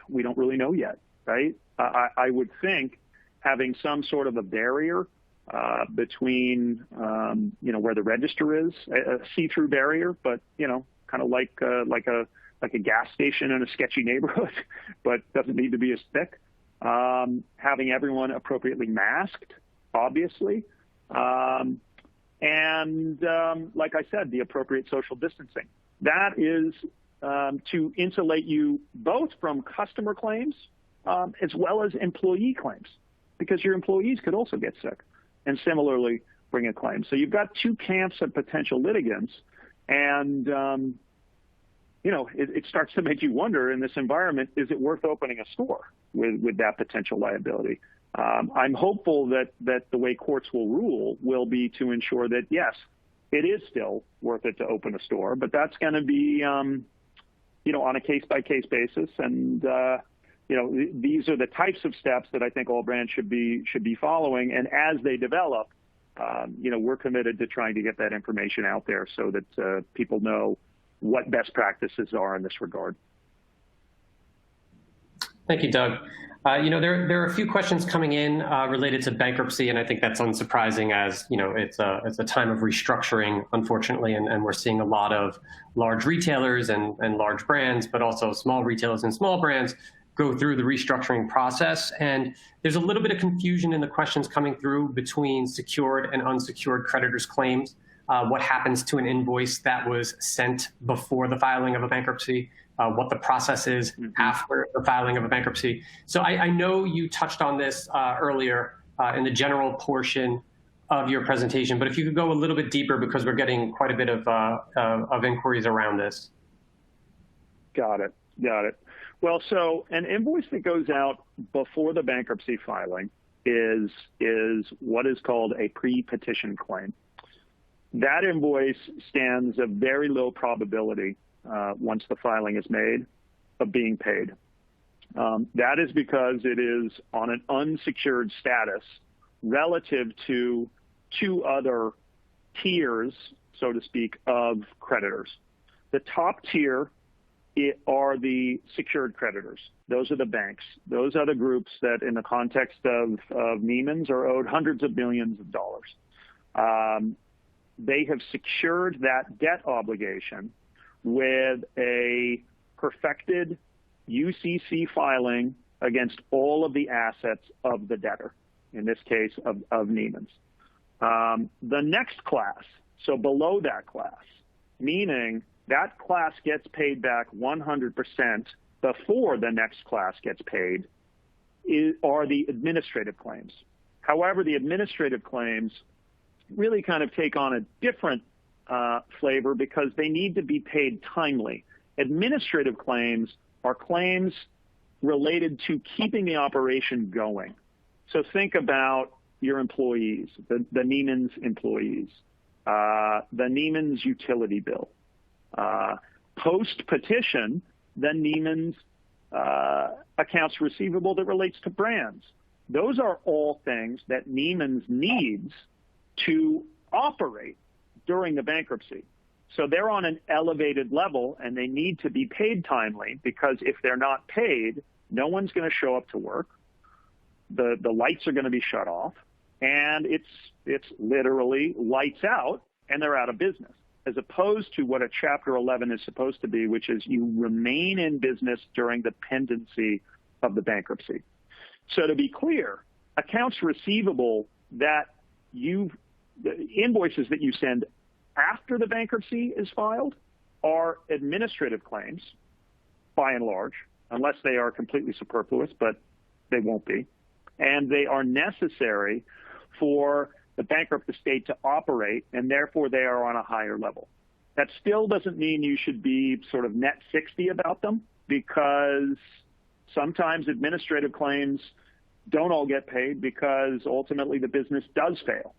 We don't really know yet, right? I would think having some sort of a barrier between, where the register is, a see-through barrier, but, kind of like a gas station in a sketchy neighborhood, but doesn't need to be as thick. Having everyone appropriately masked, obviously. And like I said, the appropriate social distancing. That is to insulate you both from customer claims as well as employee claims, because your employees could also get sick and similarly bring a claim. So you've got two camps of potential litigants, and it starts to make you wonder in this environment, is it worth opening a store with that potential liability? I'm hopeful that the way courts will rule will be to ensure that, yes, it is still worth it to open a store, but that's going to be, on a case-by-case basis. And, these are the types of steps that I think all brands should be following. And as they develop, we're committed to trying to get that information out there so that people know what best practices are in this regard. Thank you, Doug. There are a few questions coming in related to bankruptcy, and I think that's unsurprising as, it's a time of restructuring, unfortunately, and we're seeing a lot of large retailers and large brands, but also small retailers and small brands go through the restructuring process. And there's a little bit of confusion in the questions coming through between secured and unsecured creditors' claims. What happens to an invoice that was sent before the filing of a bankruptcy? What the process is after the filing of a bankruptcy. So I know you touched on this earlier in the general portion of your presentation, but if you could go a little bit deeper, because we're getting quite a bit of inquiries around this. Got it. Well, so an invoice that goes out before the bankruptcy filing is what is called a pre-petition claim. That invoice stands a very low probability once the filing is made, of being paid. That is because it is on an unsecured status relative to two other tiers, so to speak, of creditors. The top tier are the secured creditors. Those are the banks. Those are the groups that, in the context of Neiman's, are owed hundreds of millions of dollars. They have secured that debt obligation with a perfected UCC filing against all of the assets of the debtor, in this case of Neiman's. The next class, so below that class, meaning that class gets paid back 100% before the next class gets paid, are the administrative claims. However, the administrative claims really kind of take on a different flavor because they need to be paid timely. Administrative claims are claims related to keeping the operation going. So think about your employees, the Neiman's employees, the Neiman's utility bill. Post-petition, the Neiman's accounts receivable that relates to brands. Those are all things that Neiman's needs to operate during the bankruptcy. So they're on an elevated level and they need to be paid timely, because if they're not paid, no one's going to show up to work. The lights are going to be shut off, and it's literally lights out and they're out of business, as opposed to what a Chapter 11 is supposed to be, which is you remain in business during the pendency of the bankruptcy. So to be clear, accounts receivable that the invoices that you send after the bankruptcy is filed are administrative claims, by and large, unless they are completely superfluous, but they won't be. And they are necessary for the bankrupt estate to operate, and therefore they are on a higher level. That still doesn't mean you should be sort of net 60 about them, because sometimes administrative claims don't all get paid because ultimately the business does fail.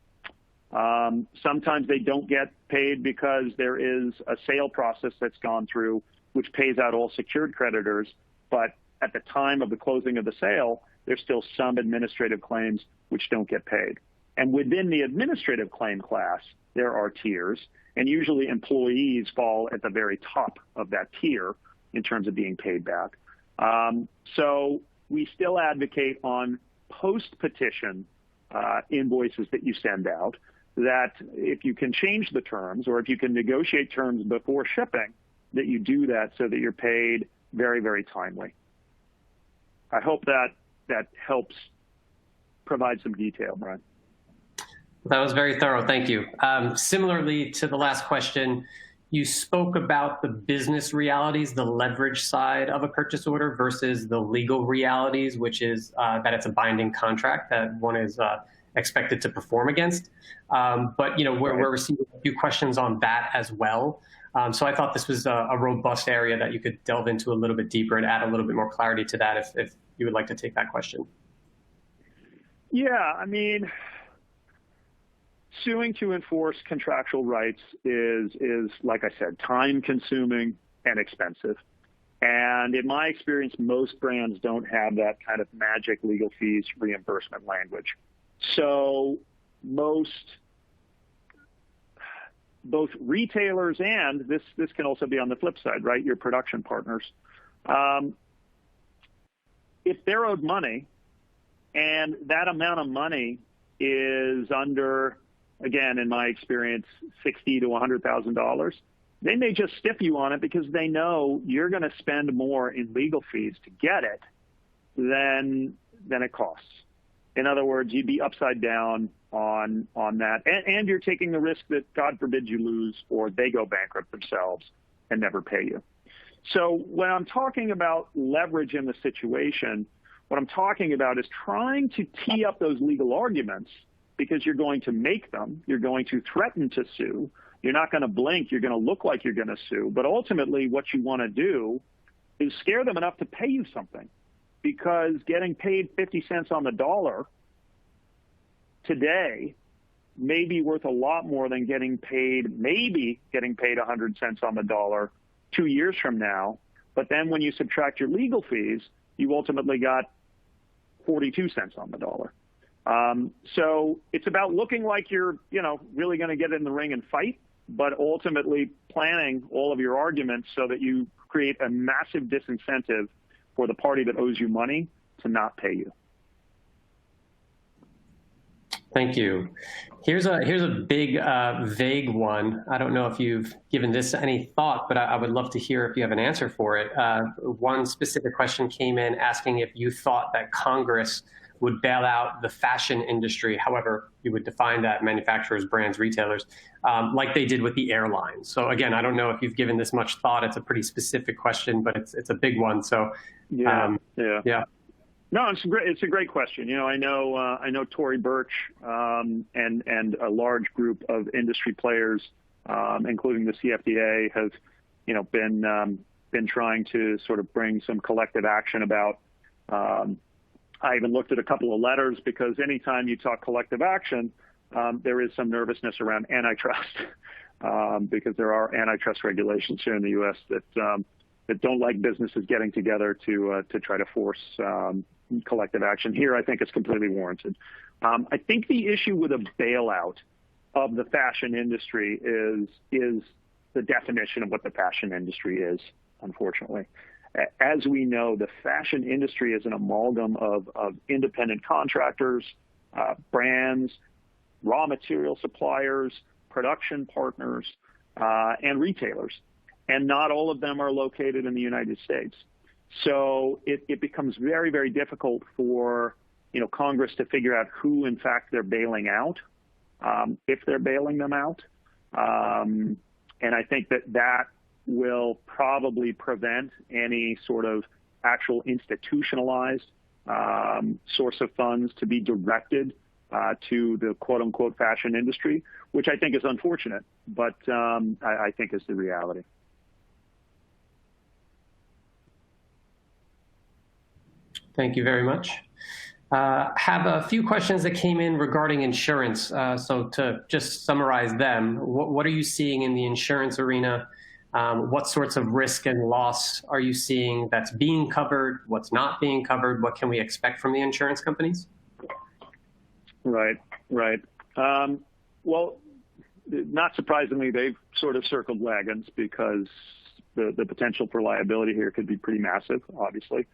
Sometimes they don't get paid because there is a sale process that's gone through which pays out all secured creditors, but at the time of the closing of the sale, there's still some administrative claims which don't get paid. And within the administrative claim class, there are tiers, and usually employees fall at the very top of that tier in terms of being paid back. So we still advocate on post-petition invoices that you send out, that if you can change the terms or if you can negotiate terms before shipping, that you do that so that you're paid very, very timely. I hope that helps provide some detail, Brian. That was very thorough. Thank you. Similarly to the last question, you spoke about the business realities, the leverage side of a purchase order versus the legal realities, which is that it's a binding contract that one is expected to perform against. But we're receiving a few questions on that as well. So I thought this was a robust area that you could delve into a little bit deeper and add a little bit more clarity to that if you would like to take that question. Yeah, I mean, suing to enforce contractual rights is, like I said, time-consuming and expensive. And in my experience, most brands don't have that kind of magic legal fees reimbursement language. So most both retailers and this can also be on the flip side, right? Your production partners. If they're owed money and that amount of money is under, again, in my experience, $60,000 to $100,000, they may just stiff you on it because they know you're going to spend more in legal fees to get it than it costs. In other words, you'd be upside down on that, and you're taking the risk that, God forbid, you lose or they go bankrupt themselves and never pay you. So when I'm talking about leverage in the situation, what I'm talking about is trying to tee up those legal arguments, because you're going to make them, you're going to threaten to sue, you're not going to blink, you're going to look like you're going to sue, but ultimately what you want to do is scare them enough to pay you something, because getting paid 50 cents on the dollar today may be worth a lot more than maybe getting paid 100 cents on the dollar 2 years from now. But then when you subtract your legal fees, you ultimately got 42 cents on the dollar. So it's about looking like you're, really going to get in the ring and fight, but ultimately planning all of your arguments so that you create a massive disincentive for the party that owes you money to not pay you. Thank you. Here's a big, vague one. I don't know if you've given this any thought, but I would love to hear if you have an answer for it. One specific question came in asking if you thought that Congress would bail out the fashion industry, however you would define that, manufacturers, brands, retailers, like they did with the airlines. So again, I don't know if you've given this much thought. It's a pretty specific question, but it's a big one. So yeah. No, it's a great question. I know Tory Burch and a large group of industry players, including the CFDA, have been trying to sort of bring some collective action about. I even looked at a couple of letters, because anytime you talk collective action, there is some nervousness around antitrust, because there are antitrust regulations here in the U.S. that don't like businesses getting together to try to force collective action. Here, I think it's completely warranted. I think the issue with a bailout of the fashion industry is the definition of what the fashion industry is, unfortunately. As we know, the fashion industry is an amalgam of independent contractors, brands, raw material suppliers, production partners, and retailers. And not all of them are located in the United States. So it becomes very, very difficult for Congress to figure out who, in fact, they're bailing out, if they're bailing them out. And I think that will probably prevent any sort of actual institutionalized source of funds to be directed to the quote-unquote fashion industry, which I think is unfortunate, but I think is the reality. Thank you very much. Have a few questions that came in regarding insurance. So to just summarize them, what are you seeing in the insurance arena? What sorts of risk and loss are you seeing that's being covered? What's not being covered? What can we expect from the insurance companies? Right. Well, not surprisingly, they've sort of circled wagons, because the potential for liability here could be pretty massive, obviously.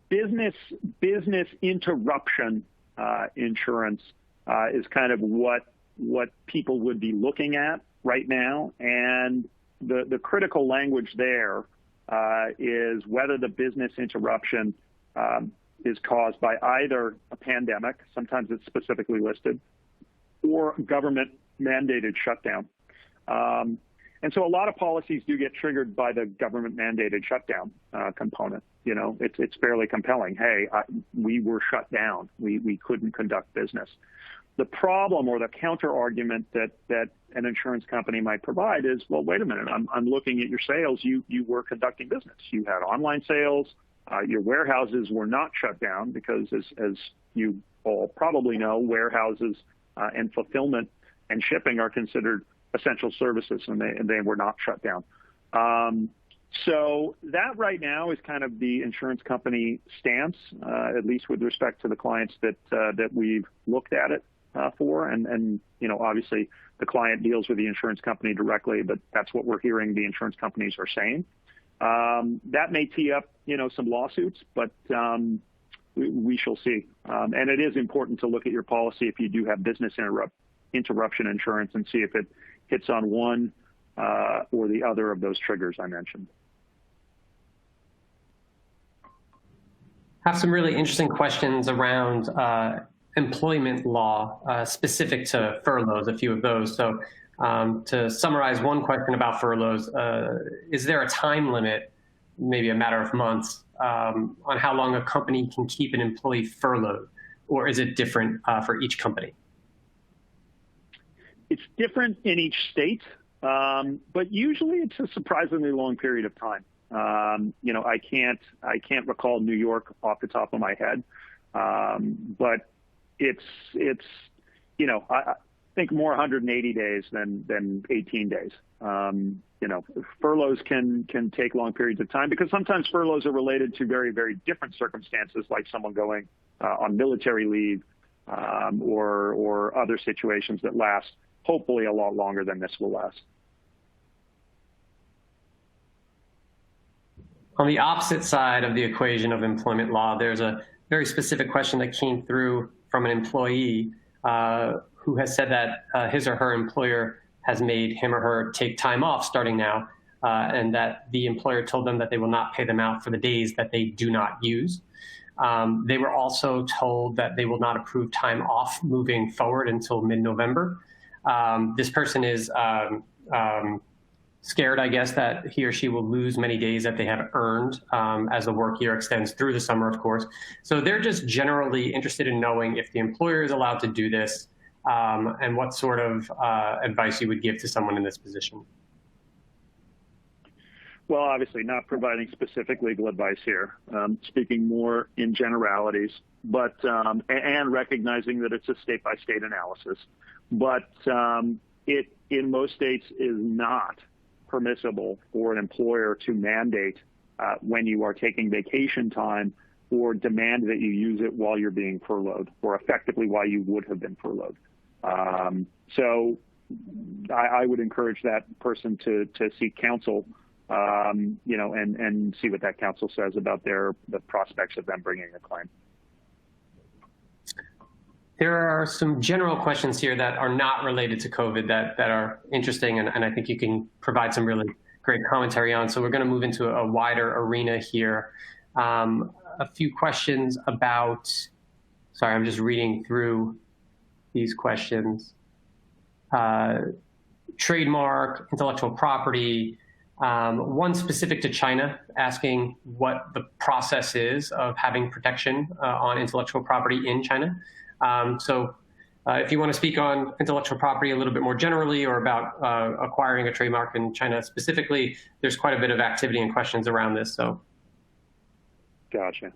Business interruption insurance is kind of what people would be looking at right now, and the critical language there is whether the business interruption is caused by either a pandemic, sometimes it's specifically listed, or government mandated shutdown. And so a lot of policies do get triggered by the government mandated shutdown component. It's fairly compelling. Hey, we were shut down. We couldn't conduct business. The problem, or the counter argument that an insurance company might provide is, well, wait a minute, I'm looking at your sales. You were conducting business. You had online sales. Your warehouses were not shut down, because as you all probably know, warehouses and fulfillment and shipping are considered essential services, and they were not shut down. So that right now is kind of the insurance company stance, at least with respect to the clients that we've looked at it for. And obviously the client deals with the insurance company directly, but that's what we're hearing the insurance companies are saying. That may tee up, some lawsuits, but we shall see. And it is important to look at your policy if you do have business interruption insurance and see if it hits on one or the other of those triggers I mentioned. Have some really interesting questions around employment law specific to furloughs, a few of those. So to summarize one question about furloughs, is there a time limit, maybe a matter of months, on how long a company can keep an employee furloughed, or is it different for each company? It's different in each state, but usually it's a surprisingly long period of time. I can't recall New York off the top of my head, but it's I think more 180 days than 18 days. Furloughs can take long periods of time because sometimes furloughs are related to very, very different circumstances, like someone going on military leave or other situations that last hopefully a lot longer than this will last. On the opposite side of the equation of employment law, there's a very specific question that came through from an employee who has said that his or her employer has made him or her take time off starting now, and that the employer told them that they will not pay them out for the days that they do not use. They were also told that they will not approve time off moving forward until mid-November. This person is scared, I guess, that he or she will lose many days that they have earned as the work year extends through the summer, of course. So they're just generally interested in knowing if the employer is allowed to do this and what sort of advice you would give to someone in this position. Well, obviously not providing specific legal advice here, speaking more in generalities, but and recognizing that it's a state-by-state analysis. But it, in most states, is not permissible for an employer to mandate when you are taking vacation time or demand that you use it while you're being furloughed, or effectively while you would have been furloughed. So I would encourage that person to seek counsel, and see what that counsel says about the prospects of them bringing a claim. There are some general questions here that are not related to COVID that are interesting, and I think you can provide some really great commentary on. So we're going to move into a wider arena here. A few questions about, sorry, I'm just reading through these questions. Trademark, intellectual property, one specific to China, asking what the process is of having protection on intellectual property in China. So if you want to speak on intellectual property a little bit more generally, or about acquiring a trademark in China specifically, there's quite a bit of activity and questions around this. So, Gotcha.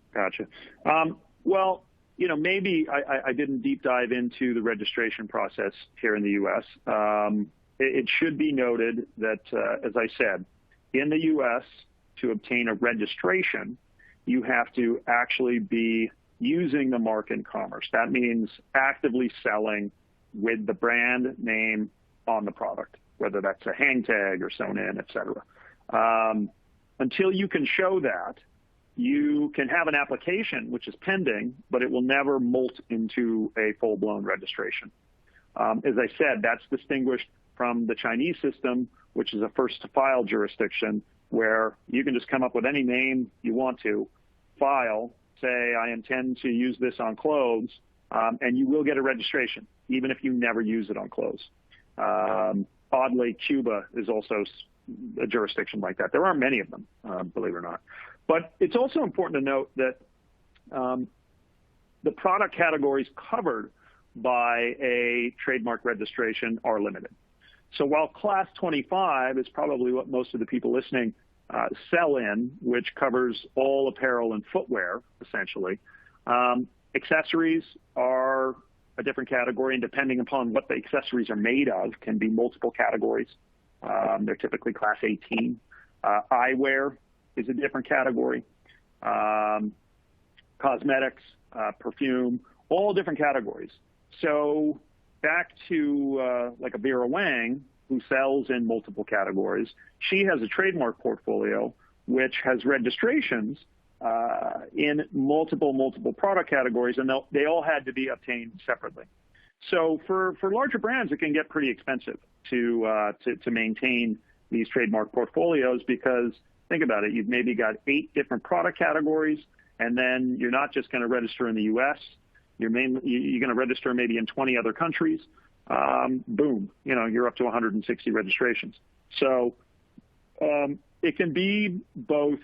Well, maybe I didn't deep dive into the registration process here in the U.S. It should be noted that, as I said, in the U.S., to obtain a registration, you have to actually be using the mark in commerce. That means actively selling with the brand name on the product, whether that's a hang tag or sewn in, et cetera. Until you can show that, you can have an application, which is pending, but it will never molt into a full-blown registration. As I said, that's distinguished from the Chinese system, which is a first-to-file jurisdiction, where you can just come up with any name you want to, file, say, I intend to use this on clothes, and you will get a registration, even if you never use it on clothes. Oddly, Cuba is also a jurisdiction like that. There aren't many of them, believe it or not. But it's also important to note that the product categories covered by a trademark registration are limited. So while Class 25 is probably what most of the people listening sell in, which covers all apparel and footwear, essentially, accessories are a different category, and depending upon what the accessories are made of, can be multiple categories. They're typically Class 18. Eyewear is a different category. Cosmetics, perfume, all different categories. So back to like a Vera Wang, who sells in multiple categories. She has a trademark portfolio which has registrations in multiple product categories, and they all had to be obtained separately. So for larger brands, it can get pretty expensive to maintain these trademark portfolios, because think about it, you've maybe got 8 different product categories, and then you're not just going to register in the U.S. You're going to register maybe in 20 other countries. Boom, you're up to 160 registrations. So it can be both,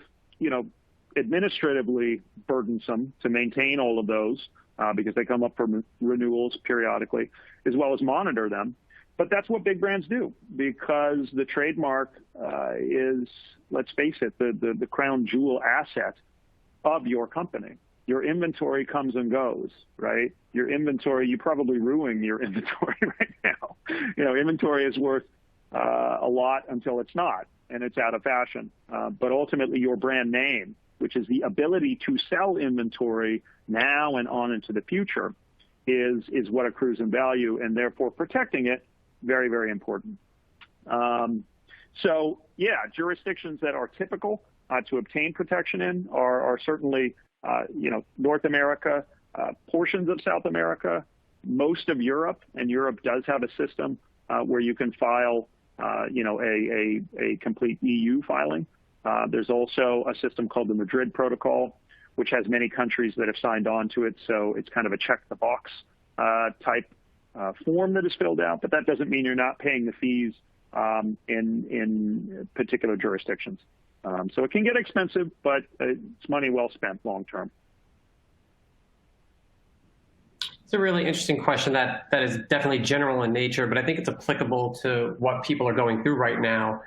administratively burdensome to maintain all of those because they come up for renewals periodically, as well as monitor them. But that's what big brands do, because the trademark is, let's face it, the crown jewel asset of your company. Your inventory comes and goes, right? Your inventory, you probably ruin your inventory right now. Inventory is worth a lot until it's not, and it's out of fashion. But ultimately, your brand name, which is the ability to sell inventory now and on into the future, is what accrues in value, and therefore protecting it, very, very important. So yeah, jurisdictions that are typical to obtain protection in are certainly North America, portions of South America, most of Europe, and Europe does have a system where you can file a complete EU filing. There's also a system called the Madrid Protocol, which has many countries that have signed on to it. So it's kind of a check the box type form that is filled out, but that doesn't mean you're not paying the fees in particular jurisdictions. So it can get expensive, but it's money well spent long term. It's a really interesting question that is definitely general in nature, but I think it's applicable to what people are going through right now,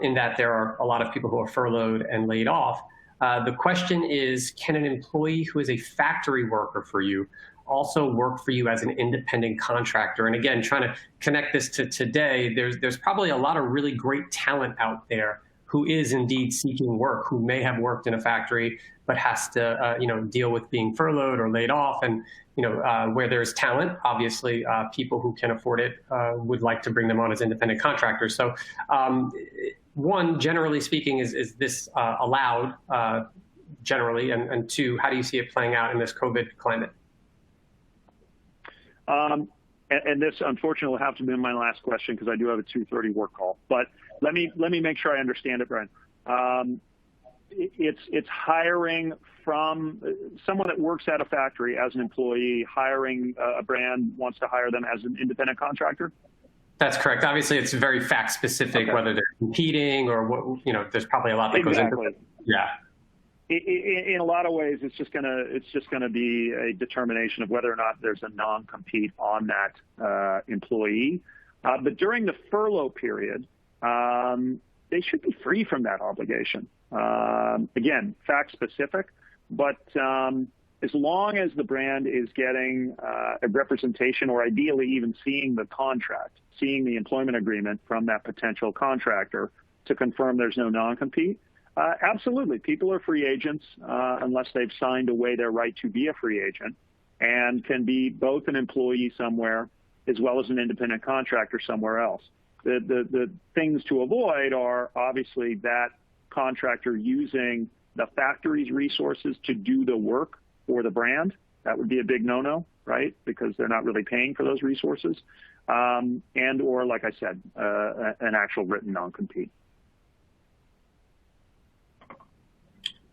in that there are a lot of people who are furloughed and laid off. The question is, can an employee who is a factory worker for you also work for you as an independent contractor? And again, trying to connect this to today, there's probably a lot of really great talent out there who is indeed seeking work, who may have worked in a factory, but has to deal with being furloughed or laid off. And where there's talent, obviously people who can afford it would like to bring them on as independent contractors. So one, generally speaking, is this allowed generally? And two, how do you see it playing out in this COVID climate? And this, unfortunately, will have to be my last question, because I do have a 2:30 work call. But let me make sure I understand it, Brian. It's hiring from someone that works at a factory as an employee, hiring a brand wants to hire them as an independent contractor? That's correct. Obviously, it's very fact specific, okay, whether they're competing or what, there's probably a lot that goes into it. Yeah. In a lot of ways, it's just gonna be a determination of whether or not there's a non-compete on that employee. But during the furlough period, they should be free from that obligation. Again, fact specific, but as long as the brand is getting a representation, or ideally even seeing the contract, seeing the employment agreement from that potential contractor to confirm there's no non-compete, absolutely, people are free agents unless they've signed away their right to be a free agent, and can be both an employee somewhere as well as an independent contractor somewhere else. The things to avoid are obviously that contractor using the factory's resources to do the work for the brand. That would be a big no-no, right? Because they're not really paying for those resources. And or, like I said, an actual written non-compete.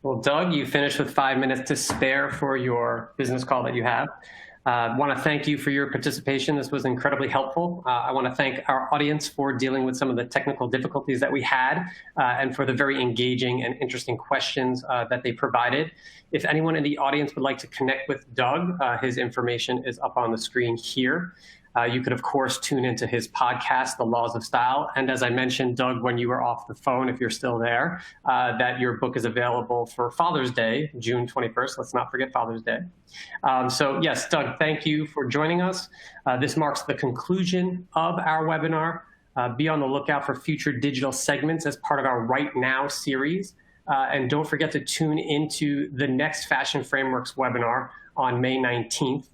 Well, Doug, you finished with 5 minutes to spare for your business call that you have. I want to thank you for your participation. This was incredibly helpful. I want to thank our audience for dealing with some of the technical difficulties that we had, and for the very engaging and interesting questions that they provided. If anyone in the audience would like to connect with Doug, his information is up on the screen here. You could, of course, tune into his podcast, The Laws of Style. And as I mentioned, Doug, when you were off the phone, if you're still there, that your book is available for Father's Day, June 21st. Let's not forget Father's Day. So yes, Doug, thank you for joining us. This marks the conclusion of our webinar. Be on the lookout for future digital segments as part of our Right Now series. And don't forget to tune into the next Fashion Frameworks webinar on May 19th.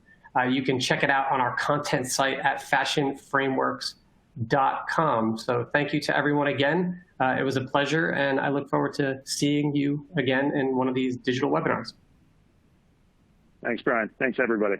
You can check it out on our content site at fashionframeworks.com. So thank you to everyone again. It was a pleasure, and I look forward to seeing you again in one of these digital webinars. Thanks, Brian. Thanks, everybody.